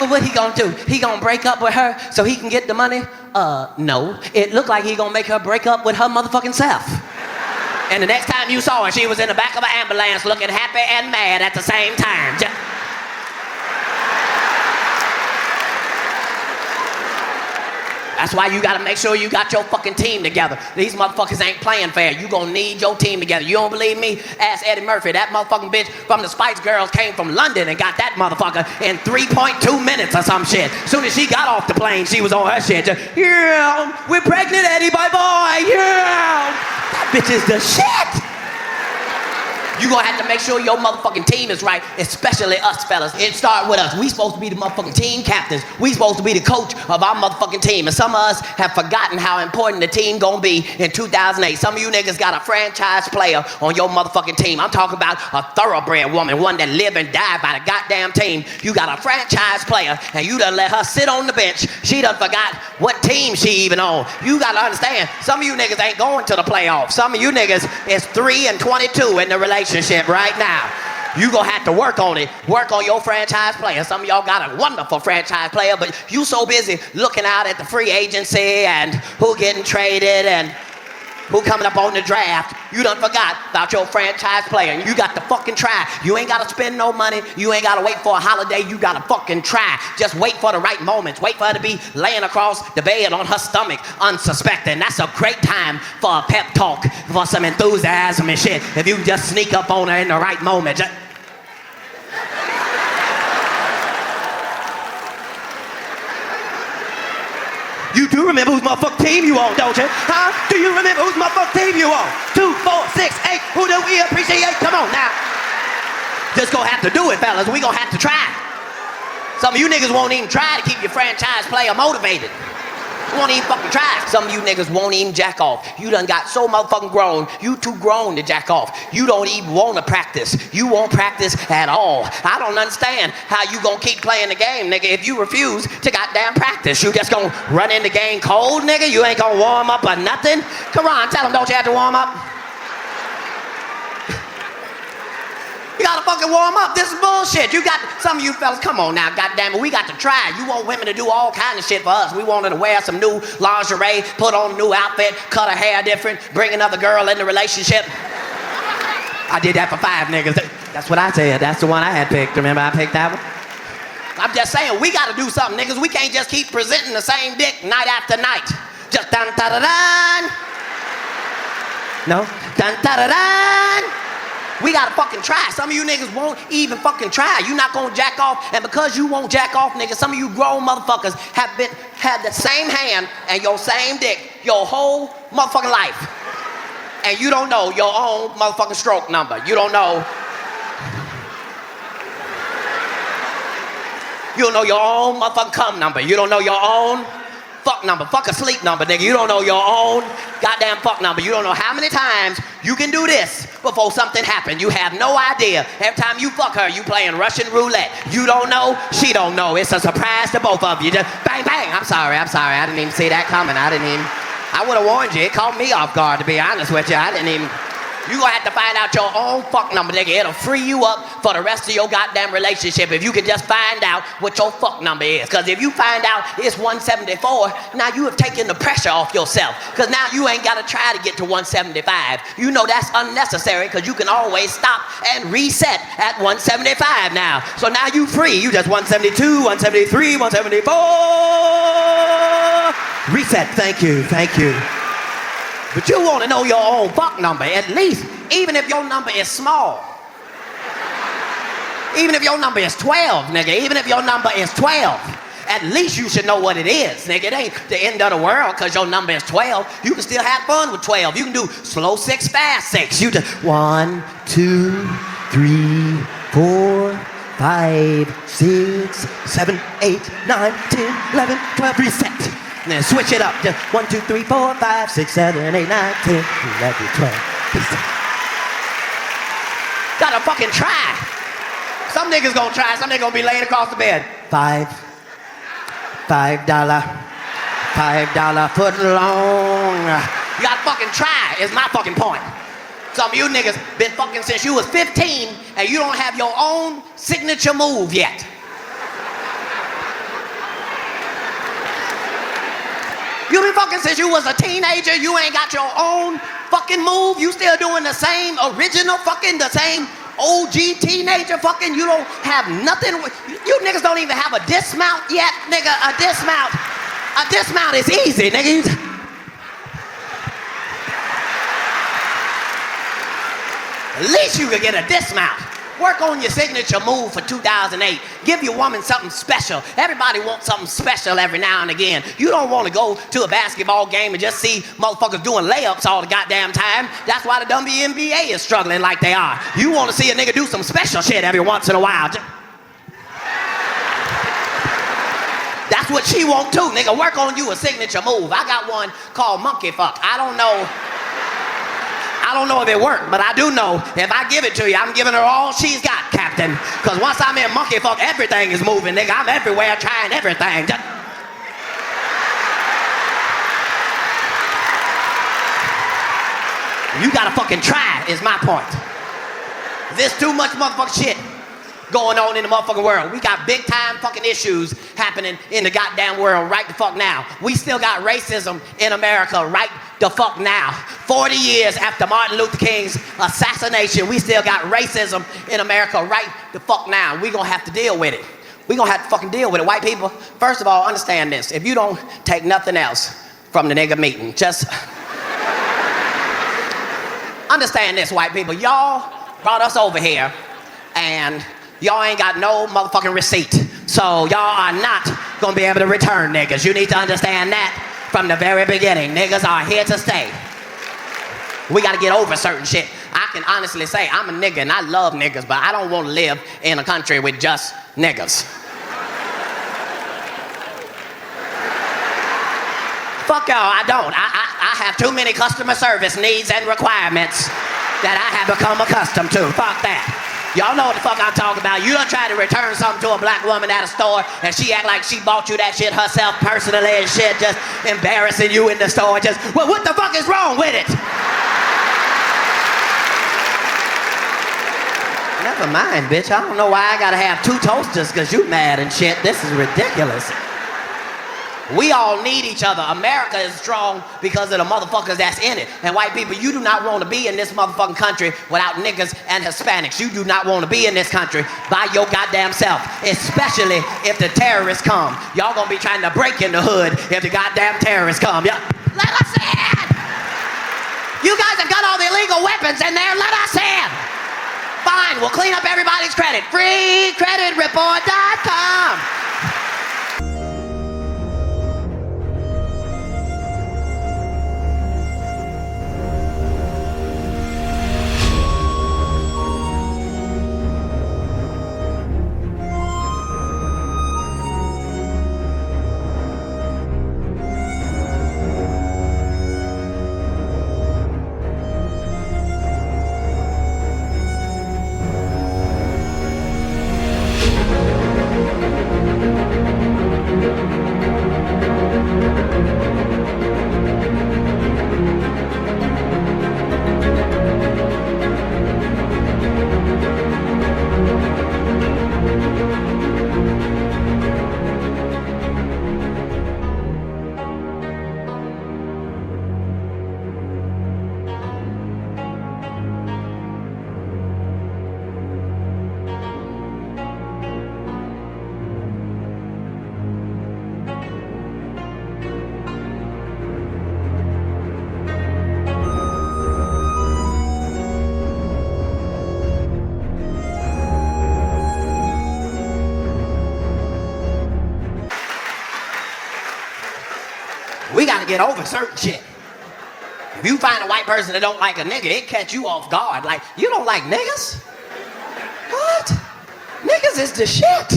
What he gonna do? He gonna break up with her so he can get the money? No. It looked like he gonna make her break up with her motherfucking self. And the next time you saw her, she was in the back of an ambulance looking happy and mad at the same time. That's why you gotta make sure you got your fucking team together. These motherfuckers ain't playing fair. You gonna need your team together. You don't believe me? Ask Eddie Murphy. That motherfucking bitch from the Spice Girls came from London and got that motherfucker in 3.2 minutes or some shit. Soon as she got off the plane, she was on her shit. Just, yeah, we're pregnant, Eddie, bye-bye, yeah. That bitch is the shit. You gonna have to make sure your motherfucking team is right, especially us fellas. It start with us. We supposed to be the motherfucking team captains. We supposed to be the coach of our motherfucking team. And some of us have forgotten how important the team gonna be in 2008. Some of you niggas got a franchise player on your motherfucking team. I'm talking about a thoroughbred woman, one that live and die by the goddamn team. You got a franchise player and you done let her sit on the bench. She done forgot what team she even on. You gotta understand, some of you niggas ain't going to the playoffs. Some of you niggas is 3 and 22 in the relationship right now. You gonna have to work on it. Work on your franchise player. Some of y'all got a wonderful franchise player, but you so busy looking out at the free agency and who getting traded and who coming up on the draft, you done forgot about your franchise player. And you got to fucking try. You ain't gotta spend no money. You ain't gotta wait for a holiday. You gotta fucking try. Just wait for the right moments. Wait for her to be laying across the bed on her stomach, unsuspecting. That's a great time for a pep talk, for some enthusiasm and shit. If you just sneak up on her in the right moment. You do remember whose motherfucking team you on, don't you? Huh? Do you remember whose motherfucking team you on? 2, 4, 6, 8. Who do we appreciate? Come on now. Just gonna have to do it, fellas. We gonna have to try. Some of you niggas won't even try to keep your franchise player motivated. You won't even fucking try. Some of you niggas won't even jack off. You done got so motherfucking grown. You too grown to jack off. You don't even want to practice. You won't practice at all. I don't understand how you gonna keep playing the game, nigga, if you refuse to goddamn practice. You just gonna run in the game cold, nigga? You ain't gonna warm up or nothing? Come on, tell them, don't you have to warm up? You gotta fucking warm up. This is bullshit. You got, some of you fellas, come on now, goddamn it, we got to try. You want women to do all kind of shit for us. We want her to wear some new lingerie, put on a new outfit, cut her hair different, bring another girl in the relationship. I did that for 5 niggas. That's what I said. That's the one I had picked. Remember I picked that one? I'm just saying, we gotta do something, niggas. We can't just keep presenting the same dick night after night. Just dun da da dun. No? Dun da da dun. We gotta fucking try. Some of you niggas won't even fucking try. You not gonna jack off, and because you won't jack off, niggas, some of you grown motherfuckers had the same hand and your same dick your whole motherfucking life. And you don't know your own motherfucking stroke number. You don't know. You don't know your own motherfucking cum number. You don't know your own fuck number. Fuck a sleep number, nigga. You don't know your own goddamn fuck number. You don't know how many times you can do this before something happens. You have no idea. Every time you fuck her, you playing Russian roulette. You don't know, she don't know. It's a surprise to both of you. Just bang, bang. I'm sorry. I didn't even see that coming. I would have warned you. It caught me off guard, to be honest with you. You gonna have to find out your own fuck number, nigga. It'll free you up for the rest of your goddamn relationship if you can just find out what your fuck number is. Cause if you find out it's 174, now you have taken the pressure off yourself. Cause now you ain't gotta try to get to 175. You know that's unnecessary cause you can always stop and reset at 175 now. So now you free. You just 172, 173, 174. Reset. Thank you. But you want to know your own fuck number, at least, even if your number is small. Even if your number is 12, nigga, even if your number is 12, at least you should know what it is, nigga. It ain't the end of the world because your number is 12. You can still have fun with 12. You can do slow 6, fast 6. You just 1, 2, 3, 4, 5, 6, 7, 8, 9, 10, 11, 12, reset. And then switch it up. Just 1, 2, 3, 4, 5, 6, 7, 8, 9, 10, 11, 12. Gotta fucking try. Some niggas gonna try. Some niggas gonna be laying across the bed. $5 foot long. You gotta fucking try. Is my fucking point. Some of you niggas been fucking since you was 15 and you don't have your own signature move yet. You been fucking since you was a teenager, you ain't got your own fucking move. You still doing the same original fucking, the same OG teenager fucking. You don't have nothing. You niggas don't even have a dismount yet, nigga. A dismount is easy, nigga. At least you could get a dismount. Work on your signature move for 2008. Give your woman something special. Everybody wants something special every now and again. You don't want to go to a basketball game and just see motherfuckers doing layups all the goddamn time. That's why the WNBA is struggling like they are. You want to see a nigga do some special shit every once in a while. That's what she want too, nigga. Work on you a signature move. I got one called monkey fuck. I don't know if it worked, but I do know if I give it to you, I'm giving her all she's got, Captain. Because once I'm in monkey fuck, everything is moving, nigga. I'm everywhere trying everything. You gotta fucking try, is my point. There's too much motherfucking shit going on in the motherfucking world. We got big time fucking issues happening in the goddamn world right the fuck now. We still got racism in America right the fuck now. 40 years after Martin Luther King's assassination, we still got racism in America right the fuck now. We gonna have to deal with it. We gonna have to fucking deal with it. White people, first of all, understand this. If you don't take nothing else from the nigga meeting, just understand this, white people. Y'all brought us over here and y'all ain't got no motherfucking receipt. So y'all are not gonna be able to return niggas. You need to understand that From the very beginning, niggas are here to stay. We gotta get over certain shit. I can honestly say I'm a nigga and I love niggas, but I don't want to live in a country with just niggas. Fuck y'all, I don't. I have too many customer service needs and requirements that I have become accustomed to. Fuck that. Y'all know what the fuck I'm talking about. You done try to return something to a black woman at a store and she act like she bought you that shit herself personally and shit, just embarrassing you in the store. Just, well, what the fuck is wrong with it? Never mind, bitch. I don't know why I gotta have two toasters because you mad and shit. This is ridiculous. We all need each other. America is strong because of the motherfuckers that's in it. And white people, you do not want to be in this motherfucking country without niggas and Hispanics. You do not want to be in this country by your goddamn self, especially if the terrorists come. Y'all gonna be trying to break in the hood if the goddamn terrorists come. Let us in! You guys have got all the illegal weapons in there. Let us in! Fine, we'll clean up everybody's credit. FreeCreditReport.com. We gotta get over certain shit. If you find a white person that don't like a nigga, it catch you off guard. Like, you don't like niggas? What? Niggas is the shit.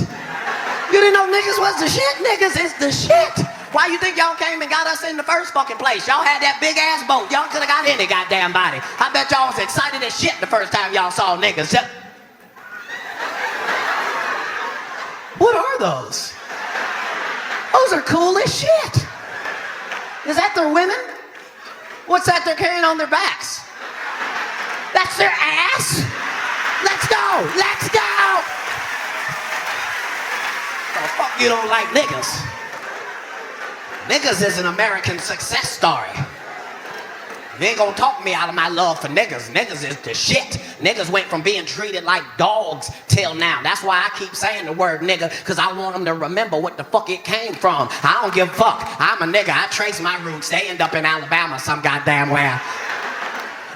You didn't know niggas was the shit? Niggas is the shit. Why you think y'all came and got us in the first fucking place? Y'all had that big ass boat. Y'all could have got any goddamn body. I bet y'all was excited as shit the first time y'all saw niggas. What are those? Those are cool as shit. Is that their women? What's that they're carrying on their backs? That's their ass? Let's go! Let's go! The fuck you don't like niggas? Niggas is an American success story. You ain't gonna talk me out of my love for niggas. Niggas is the shit. Niggas went from being treated like dogs till now. That's why I keep saying the word nigga, because I want them to remember what the fuck it came from. I don't give a fuck. I'm a nigga. I trace my roots. They end up in Alabama some goddamn where.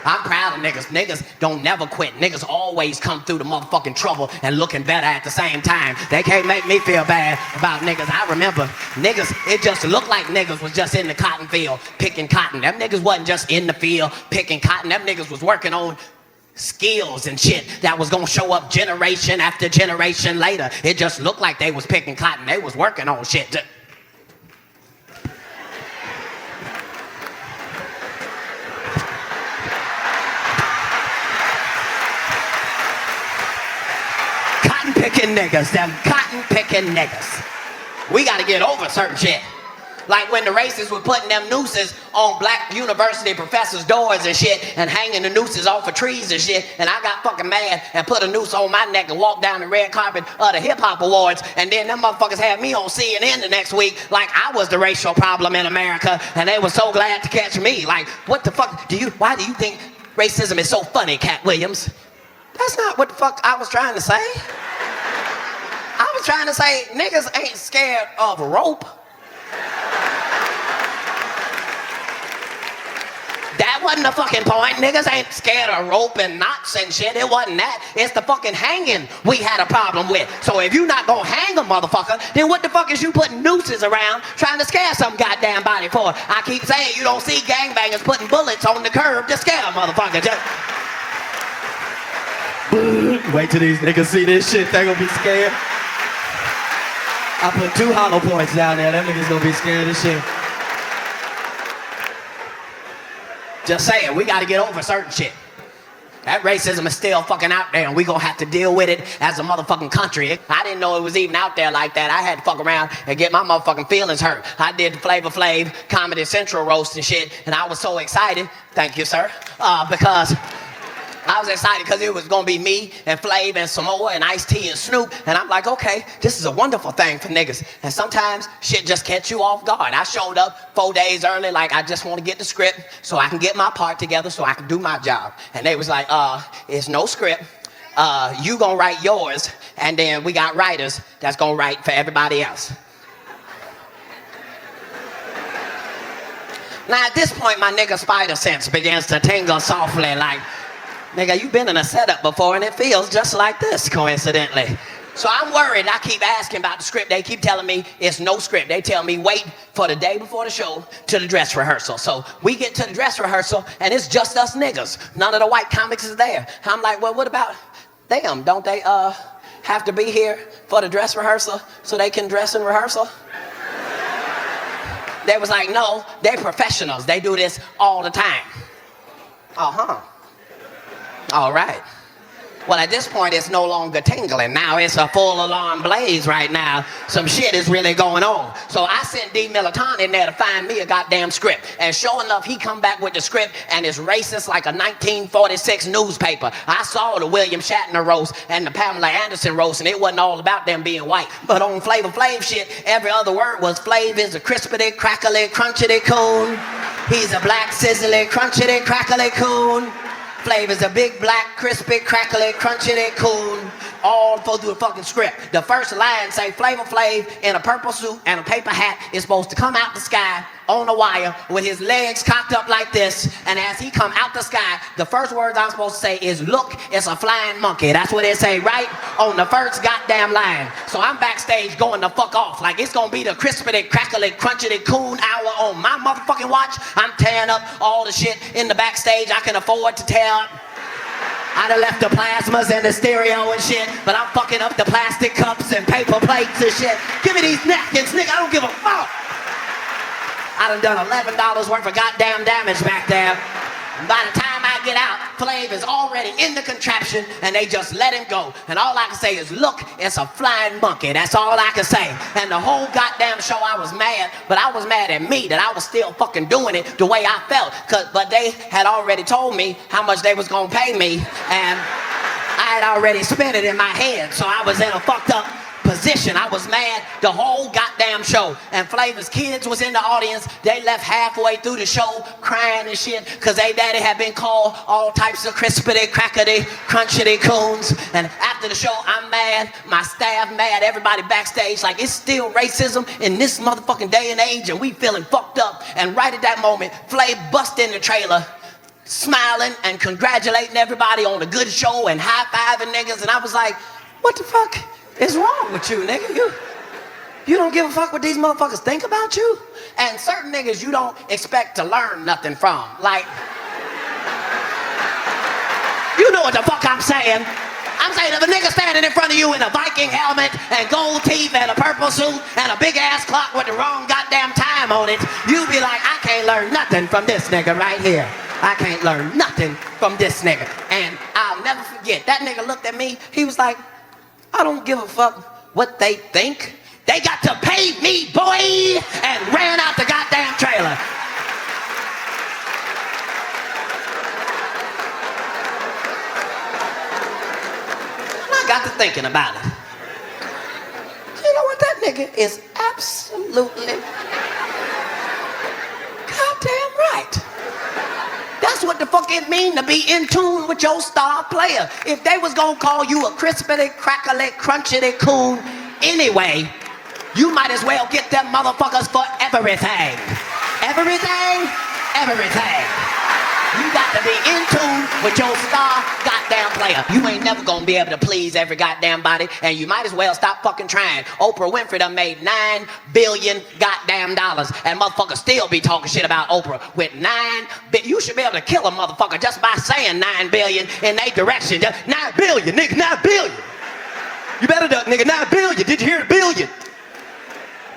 I'm proud of niggas. Niggas don't never quit. Niggas always come through the motherfucking trouble and looking better at the same time. They can't make me feel bad about niggas. I remember niggas, it just looked like niggas was just in the cotton field picking cotton. Them niggas wasn't just in the field picking cotton. Them niggas was working on skills and shit that was gonna show up generation after generation later. It just looked like they was picking cotton. They was working on shit. Picking niggas, them cotton picking niggas. We gotta get over certain shit. Like when the racists were putting them nooses on black university professors' doors and shit and hanging the nooses off of trees and shit, and I got fucking mad and put a noose on my neck and walked down the red carpet of the hip hop awards, and then them motherfuckers had me on CNN the next week like I was the racial problem in America, and they were so glad to catch me. Like, what the fuck why do you think racism is so funny, Katt Williams? That's not what the fuck I was trying to say. I was trying to say niggas ain't scared of rope. That That wasn't the fucking point. Niggas ain't scared of rope and knots and shit. It wasn't that. It's the fucking hanging we had a problem with. So if you not gonna hang a motherfucker, then what the fuck is you putting nooses around trying to scare some goddamn body for? I keep saying you don't see gangbangers putting bullets on the curb to scare a motherfucker. Just Wait till these niggas see this shit, they gonna be scared. I put 2 hollow points down there, them niggas gonna be scared as shit. Just saying, we gotta get over certain shit. That racism is still fucking out there and we gonna have to deal with it as a motherfucking country. I didn't know it was even out there like that. I had to fuck around and get my motherfucking feelings hurt. I did the Flavor Flav Comedy Central roast and shit, and I was so excited, thank you sir, because I was excited because it was gonna be me and Flav and Samoa and Ice-T and Snoop, and I'm like, okay, this is a wonderful thing for niggas. And sometimes shit just catch you off guard. I showed up 4 days early, like I just want to get the script so I can get my part together so I can do my job. And they was like, it's no script. You gonna write yours, and then we got writers that's gonna write for everybody else. Now at this point, my nigga spider sense begins to tingle softly like, nigga, you been in a setup before and it feels just like this, coincidentally. So I'm worried. I keep asking about the script. They keep telling me it's no script. They tell me wait for the day before the show to the dress rehearsal. So we get to the dress rehearsal and it's just us niggas. None of the white comics is there. I'm like, well, what about them? Don't they have to be here for the dress rehearsal so they can dress in rehearsal? They was like, no, they're professionals. They do this all the time. Uh-huh. All right. Well, at this point, it's no longer tingling. Now it's a full alarm blaze right now. Some shit is really going on. So I sent D. Militan in there to find me a goddamn script. And sure enough, he come back with the script and it's racist like a 1946 newspaper. I saw the William Shatner roast and the Pamela Anderson roast, and it wasn't all about them being white. But on Flavor Flav shit, every other word was Flav is a crispity, crackly, crunchity coon. He's a black, sizzly, crunchity, crackly coon. Flavor's a big, black, crispy, crackly, crunchy, cool, all through the fucking script. The first line say Flavor Flav in a purple suit and a paper hat is supposed to come out the sky on a wire with his legs cocked up like this, and as he come out the sky, the first words I'm supposed to say is, look, it's a flying monkey. That's what it say right on the first goddamn line. So I'm backstage going the fuck off like it's gonna be the crispity, crackly, crunchy, coon hour on my motherfucking watch. I'm tearing up all the shit in the backstage I can afford to tear up. I done left the plasmas and the stereo and shit, but I'm fucking up the plastic cups and paper plates and shit. Give me these napkins, nigga, I don't give a fuck. I done $11 worth of goddamn damage back there. And by the time I get out, Flav is already in the contraption and they just let him go. And all I can say is, look, it's a flying monkey. That's all I can say. And the whole goddamn show I was mad, but I was mad at me that I was still fucking doing it the way I felt. But they had already told me how much they was gonna pay me, and I had already spent it in my head. So I was in a fucked up position. I was mad the whole goddamn show. And Flavor's kids was in the audience. They left halfway through the show crying and shit because they daddy had been called all types of crispity, crackety, crunchity coons. And after the show, I'm mad, my staff mad, everybody backstage like it's still racism in this motherfucking day and age and we feeling fucked up. And right at that moment, Flav bust in the trailer smiling and congratulating everybody on a good show and high-fiving niggas. And I was like, what the fuck is wrong with you, nigga? You don't give a fuck what these motherfuckers think about you? And certain niggas you don't expect to learn nothing from. Like, you know what the fuck I'm saying. I'm saying if a nigga standing in front of you in a Viking helmet and gold teeth and a purple suit and a big ass clock with the wrong goddamn time on it, you be like, I can't learn nothing from this nigga right here. I can't learn nothing from this nigga. And I'll never forget, that nigga looked at me, he was like, I don't give a fuck what they think. They got to pay me, boy, and ran out the goddamn trailer. And I got to thinking about it. You know what? That nigga is absolutely goddamn right. That's what the fuck it mean to be in tune with your star player. If they was gonna call you a crispity, crackly, crunchity coon anyway, you might as well get them motherfuckers for everything. Everything, everything. You got to be in tune with your star goddamn player. You ain't never gonna be able to please every goddamn body, and you might as well stop fucking trying. Oprah Winfrey done made $9 billion goddamn dollars, and motherfuckers still be talking shit about Oprah with you should be able to kill a motherfucker just by saying $9 billion in their direction. Just $9 billion, nigga, $9 billion. You better duck, nigga, $9 billion. Did you hear the billion?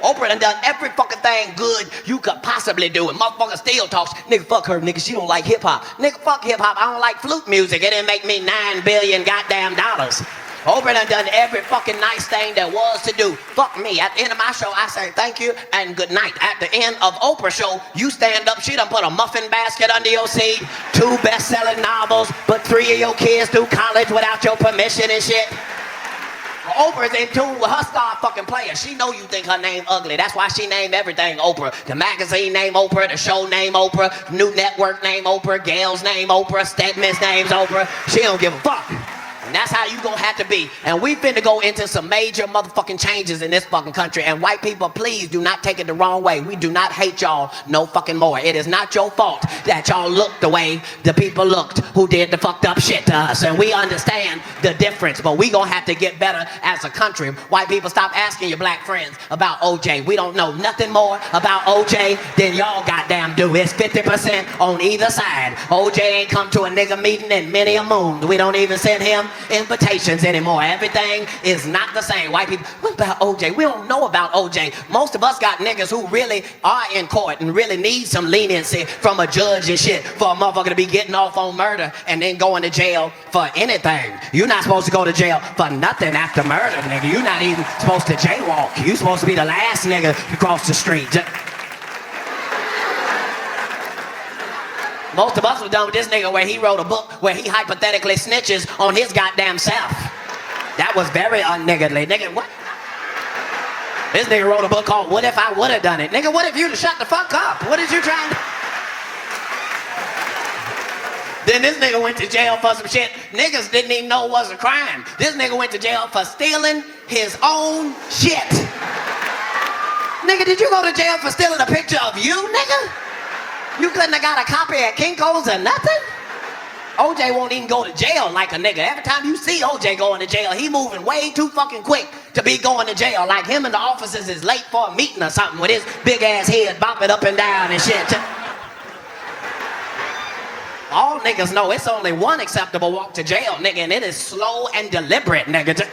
Oprah done every fucking thing good you could possibly do, and motherfucker still talks. Nigga, fuck her, nigga, she don't like hip-hop. Nigga, fuck hip-hop, I don't like flute music. It didn't make me $9 billion goddamn dollars. Oprah done every fucking nice thing there was to do. Fuck me. At the end of my show, I say thank you and good night. At the end of Oprah's show, you stand up, she done put a muffin basket under your seat, 2 best-selling novels, put 3 of your kids through college without your permission and shit. Oprah's in tune with her star fucking player. She know you think her name ugly. That's why she named everything Oprah. The magazine name Oprah, the show name Oprah, New Network name Oprah, Gail's name Oprah, Stedman's name's Oprah. She don't give a fuck. And that's how you gonna have to be. And we finna go into some major motherfucking changes in this fucking country. And white people, please do not take it the wrong way. We do not hate y'all no fucking more. It is not your fault that y'all looked the way the people looked who did the fucked up shit to us. And we understand the difference, but we gonna have to get better as a country. White people, stop asking your black friends about OJ. We don't know nothing more about OJ than y'all goddamn do. It's 50% on either side. OJ ain't come to a nigga meeting in many a moon. We don't even send him invitations anymore. Everything is not the same. White people, what about OJ? We don't know about OJ. Most of us got niggas who really are in court and really need some leniency from a judge and shit for a motherfucker to be getting off on murder and then going to jail for anything. You're not supposed to go to jail for nothing after murder, nigga. You're not even supposed to jaywalk. You're supposed to be the last nigga to cross the street. Most of us were done with this nigga where he wrote a book where he hypothetically snitches on his goddamn self. That was very un-niggerly. Nigga, what? This nigga wrote a book called What If I Would've Done It? Nigga, what if you'd have shut the fuck up? What is you trying to... Then this nigga went to jail for some shit niggas didn't even know was a crime. This nigga went to jail for stealing his own shit. Nigga, did you go to jail for stealing a picture of you, nigga? You couldn't have got a copy at Kinko's or nothing? OJ won't even go to jail like a nigga. Every time you see OJ going to jail, he moving way too fucking quick to be going to jail. Like him and the officers is late for a meeting or something with his big ass head bopping up and down and shit. All niggas know it's only one acceptable walk to jail, nigga, and it is slow and deliberate, nigga.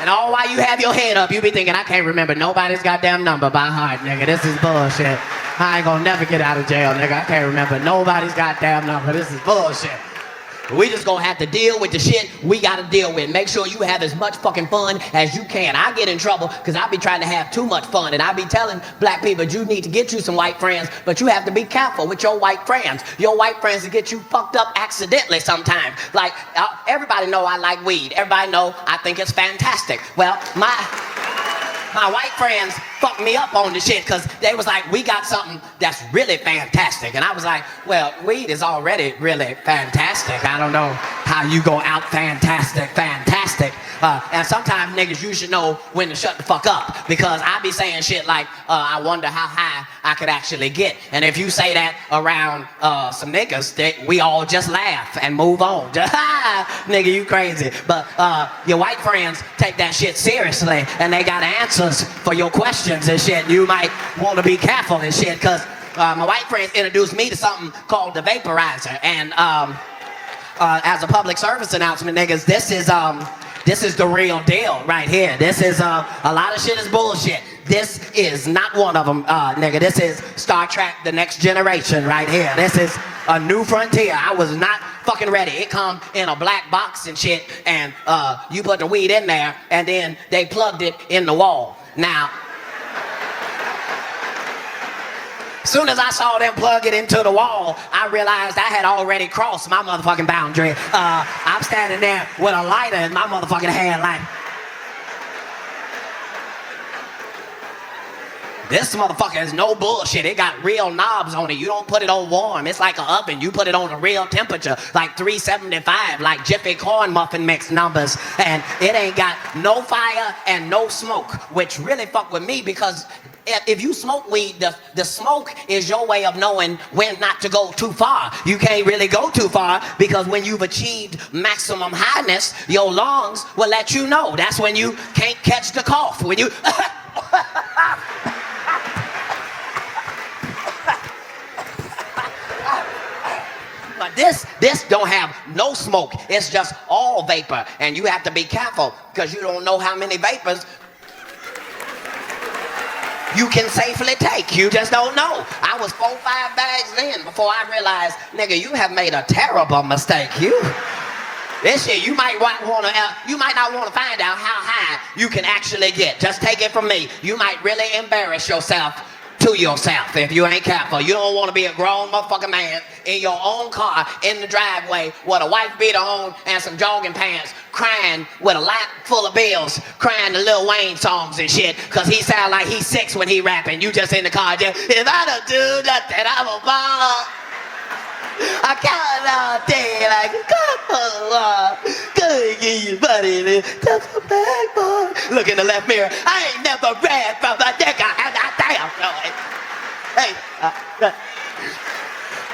And all while you have your head up, you be thinking, I can't remember nobody's goddamn number by heart, nigga. This is bullshit. I ain't gonna never get out of jail, nigga. I can't remember nobody's goddamn number. This is bullshit. We just gonna have to deal with the shit we gotta deal with. Make sure you have as much fucking fun as you can. I get in trouble because I be trying to have too much fun, and I be telling black people you need to get you some white friends, but you have to be careful with your white friends. Your white friends will get you fucked up accidentally sometimes. Like, everybody know I like weed. Everybody know I think it's fantastic. Well, my white friends fucked me up on the shit because they was like, we got something that's really fantastic. And I was like, well, weed is already really fantastic. I don't know how you go out fantastic. And sometimes niggas, you should know when to shut the fuck up, because I be saying shit like, I wonder how high I could actually get. And if you say that around some niggas, we all just laugh and move on. Nigga, you crazy. But your white friends take that shit seriously, and they got answers for your questions and shit. You might want to be careful and shit, because my white friends introduced me to something called the vaporizer. And as a public service announcement, niggas, this is the real deal right here. This is, a lot of shit is bullshit. This is not one of them, nigga. This is Star Trek: The Next Generation right here. This is a new frontier. I was not fucking ready. It come in a black box and shit, and you put the weed in there, and then they plugged it in the wall. Now, as soon as I saw them plug it into the wall, I realized I had already crossed my motherfucking boundary. I'm standing there with a lighter in my motherfucking hand like, this motherfucker is no bullshit. It got real knobs on it. You don't put it on warm. It's like an oven. You put it on a real temperature, like 375, like Jiffy corn muffin mix numbers. And it ain't got no fire and no smoke, which really fuck with me, because if you smoke weed, the smoke is your way of knowing when not to go too far. You can't really go too far because when you've achieved maximum highness, your lungs will let you know. That's when you can't catch the cough. When you... But this don't have no smoke. It's just all vapor. And you have to be careful because you don't know how many vapors you can safely take. You just don't know. I was 4 or 5 bags in before I realized, nigga, you have made a terrible mistake. This shit, you might not want to find out how high you can actually get. Just take it from me. You might really embarrass yourself to yourself if you ain't careful. You don't want to be a grown motherfucking man in your own car in the driveway with a wife beater on and some jogging pants, crying with a lap full of bills, crying the Lil Wayne songs and shit, cause he sound like he's 6 when he rapping. You just in the car, just, if I don't do nothing, I'm a ball. I count all day like a couple. Gonna give you money, just a bag boy. Look in the left mirror. I ain't never ran from a nigga. Hey,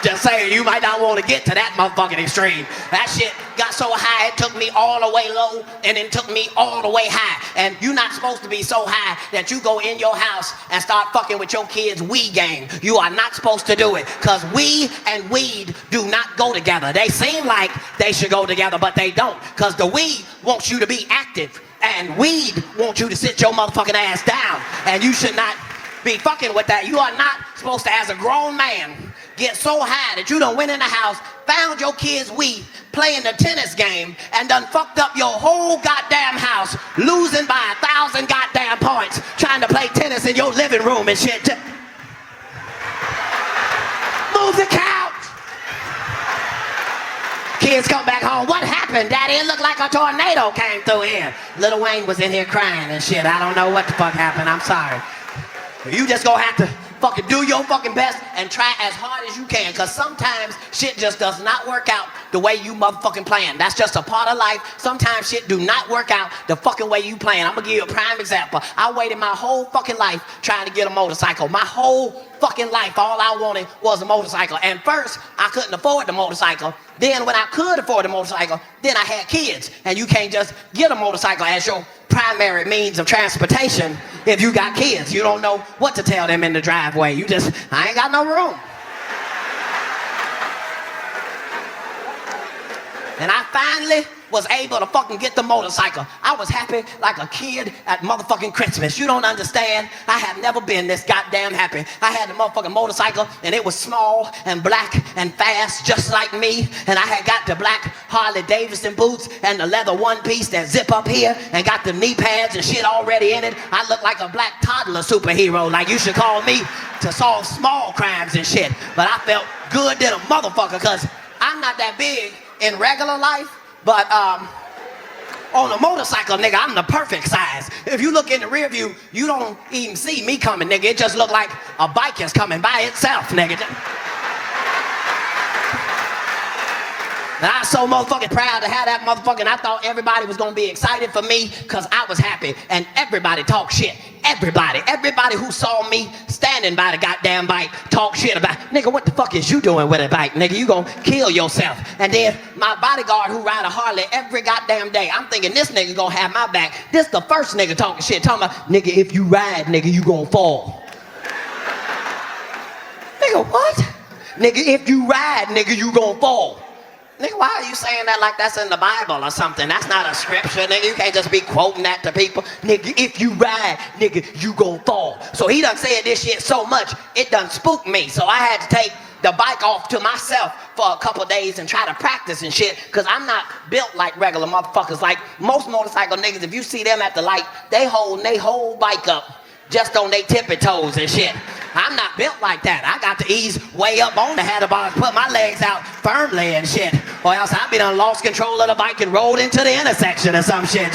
just saying, you might not want to get to that motherfucking extreme. That shit got so high, it took me all the way low, and then took me all the way high. And you're not supposed to be so high that you go in your house and start fucking with your kids' weed game. You are not supposed to do it, because weed and weed do not go together. They seem like they should go together, but they don't, because the weed wants you to be active, and weed wants you to sit your motherfucking ass down, and you should not be fucking with that. You are not supposed to, as a grown man, get so high that you done went in the house, found your kids' weed, playing the tennis game, and done fucked up your whole goddamn house, losing by 1,000 goddamn points, trying to play tennis in your living room and shit. Move the couch. Kids come back home. What happened, Daddy? It looked like a tornado came through here. Lil Wayne was in here crying and shit. I don't know what the fuck happened. I'm sorry. You just gonna have to fucking do your fucking best and try as hard as you can, because sometimes shit just does not work out the way you motherfucking plan. That's just a part of life. Sometimes shit do not work out the fucking way you plan. I'm gonna give you a prime example. I waited my whole fucking life trying to get a motorcycle. My whole fucking life, all I wanted was a motorcycle. And first, I couldn't afford the motorcycle. Then when I could afford the motorcycle, then I had kids. And you can't just get a motorcycle as your primary means of transportation if you got kids. You don't know what to tell them in the driveway. You just, I ain't got no room. And I finally was able to fucking get the motorcycle. I was happy like a kid at motherfucking Christmas. You don't understand. I have never been this goddamn happy. I had the motherfucking motorcycle, and it was small and black and fast, just like me. And I had got the black Harley Davidson boots and the leather one piece that zip up here, and got the knee pads and shit already in it. I look like a black toddler superhero. Like, you should call me to solve small crimes and shit. But I felt good than a motherfucker, because I'm not that big in regular life, but on a motorcycle, nigga, I'm the perfect size. If you look in the rear view, you don't even see me coming, nigga. It just look like a bike is coming by itself, nigga. And I was so motherfucking proud to have that motherfucking, I thought everybody was gonna be excited for me because I was happy. And everybody talked shit. Everybody who saw me standing by the goddamn bike talk shit about, nigga, what the fuck is you doing with a bike? Nigga, you gonna kill yourself. And then my bodyguard who ride a Harley every goddamn day, I'm thinking this nigga gonna have my back. This the first nigga talking shit, talking about, nigga, if you ride, nigga, you gonna fall. Nigga, what? Nigga, if you ride, nigga, you gonna fall. Nigga, why are you saying that like that's in the Bible or something? That's not a scripture, nigga. You can't just be quoting that to people. Nigga, if you ride, nigga, you gon' fall. So he done said this shit so much, it done spooked me. So I had to take the bike off to myself for a couple days and try to practice and shit, because I'm not built like regular motherfuckers. Like most motorcycle niggas, if you see them at the light, they hold their whole bike up just on their tippy toes and shit. I'm not built like that. I got to ease way up on the handlebars, put my legs out firmly and shit, or else I'd be done lost control of the bike and rolled into the intersection or some shit.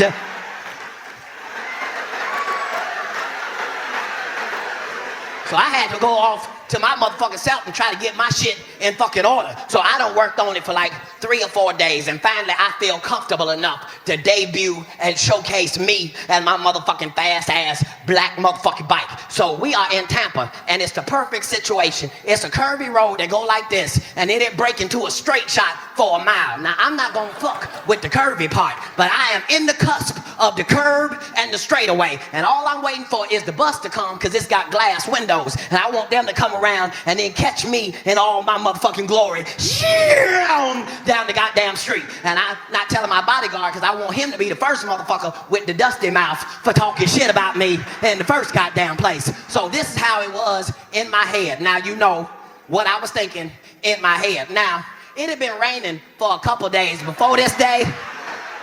So I had to go off to my motherfucking self and try to get my shit in fucking order. So I done worked on it for like 3 or 4 days, and finally I feel comfortable enough to debut and showcase me and my motherfucking fast ass black motherfucking bike. So we are in Tampa, and it's the perfect situation. It's a curvy road that go like this, and then it break into a straight shot for a mile. Now I'm not gonna fuck with the curvy part, but I am in the cusp of the curb and the straightaway, and all I'm waiting for is the bus to come, because it's got glass windows, and I want them to come around and then catch me in all my motherfucking glory down the goddamn street. And I'm not telling my bodyguard, because I want him to be the first motherfucker with the dusty mouth for talking shit about me in the first goddamn place. So this is how it was in my head. Now you know what I was thinking in my head. Now, it had been raining for a couple days before this day.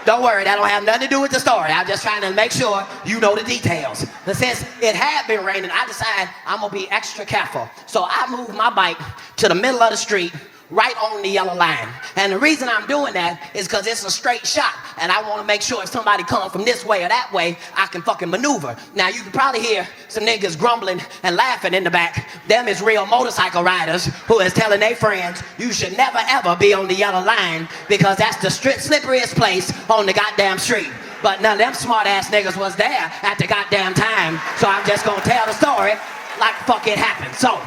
Don't worry, that don't have nothing to do with the story. I'm just trying to make sure you know the details. But since it had been raining, I decided I'm gonna be extra careful. So I moved my bike to the middle of the street, right on the yellow line. And the reason I'm doing that is because it's a straight shot, and I want to make sure if somebody comes from this way or that way, I can fucking maneuver. Now you can probably hear some niggas grumbling and laughing in the back. Them is real motorcycle riders who is telling their friends, you should never ever be on the yellow line, because that's the slipperiest place on the goddamn street. But none of them smart ass niggas was there at the goddamn time, so I'm just gonna tell the story like fuck it happened. So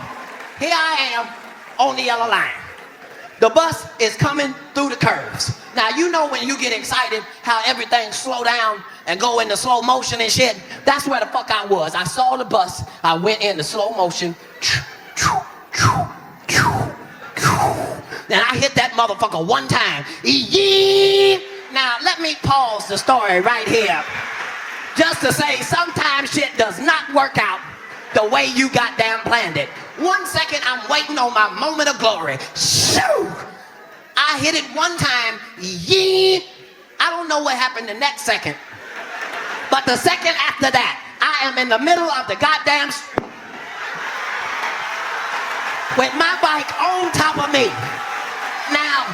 here I am on the yellow line. The bus is coming through the curves. Now you know when you get excited how everything slow down and go into slow motion and shit? That's where the fuck I was. I saw the bus, I went into slow motion. Then I hit that motherfucker one time. Now let me pause the story right here, just to say sometimes shit does not work out the way you goddamn planned it. 1 second, I'm waiting on my moment of glory. Shoo! I hit it one time. I don't know what happened the next second. But the second after that, I am in the middle of the goddamn with my bike on top of me. Now,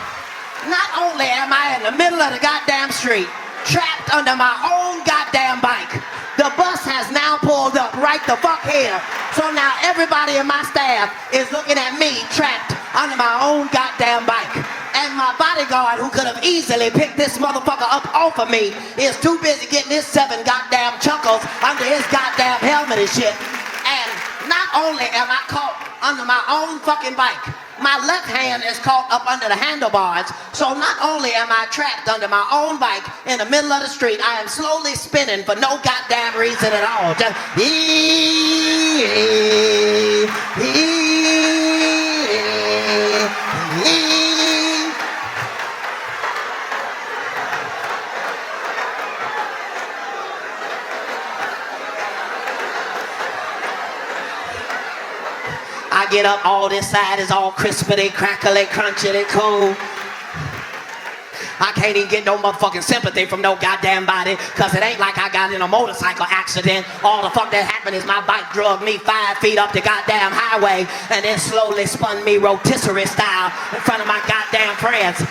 not only am I in the middle of the goddamn street, trapped under my own goddamn bike, the bus has now pulled up right the fuck here. So now everybody in my staff is looking at me trapped under my own goddamn bike. And my bodyguard, who could have easily picked this motherfucker up off of me, is too busy getting his 7 goddamn chuckles under his goddamn helmet and shit. And not only am I caught under my own fucking bike, my left hand is caught up under the handlebars. So not only am I trapped under my own bike in the middle of the street, I am slowly spinning for no goddamn reason at all. Just I get up, all this side is all crispity, crackly, crunchity, cool. I can't even get no motherfucking sympathy from no goddamn body, cause it ain't like I got in a motorcycle accident. All the fuck that happened is my bike drug me 5 feet up the goddamn highway and then slowly spun me rotisserie style in front of my goddamn friends.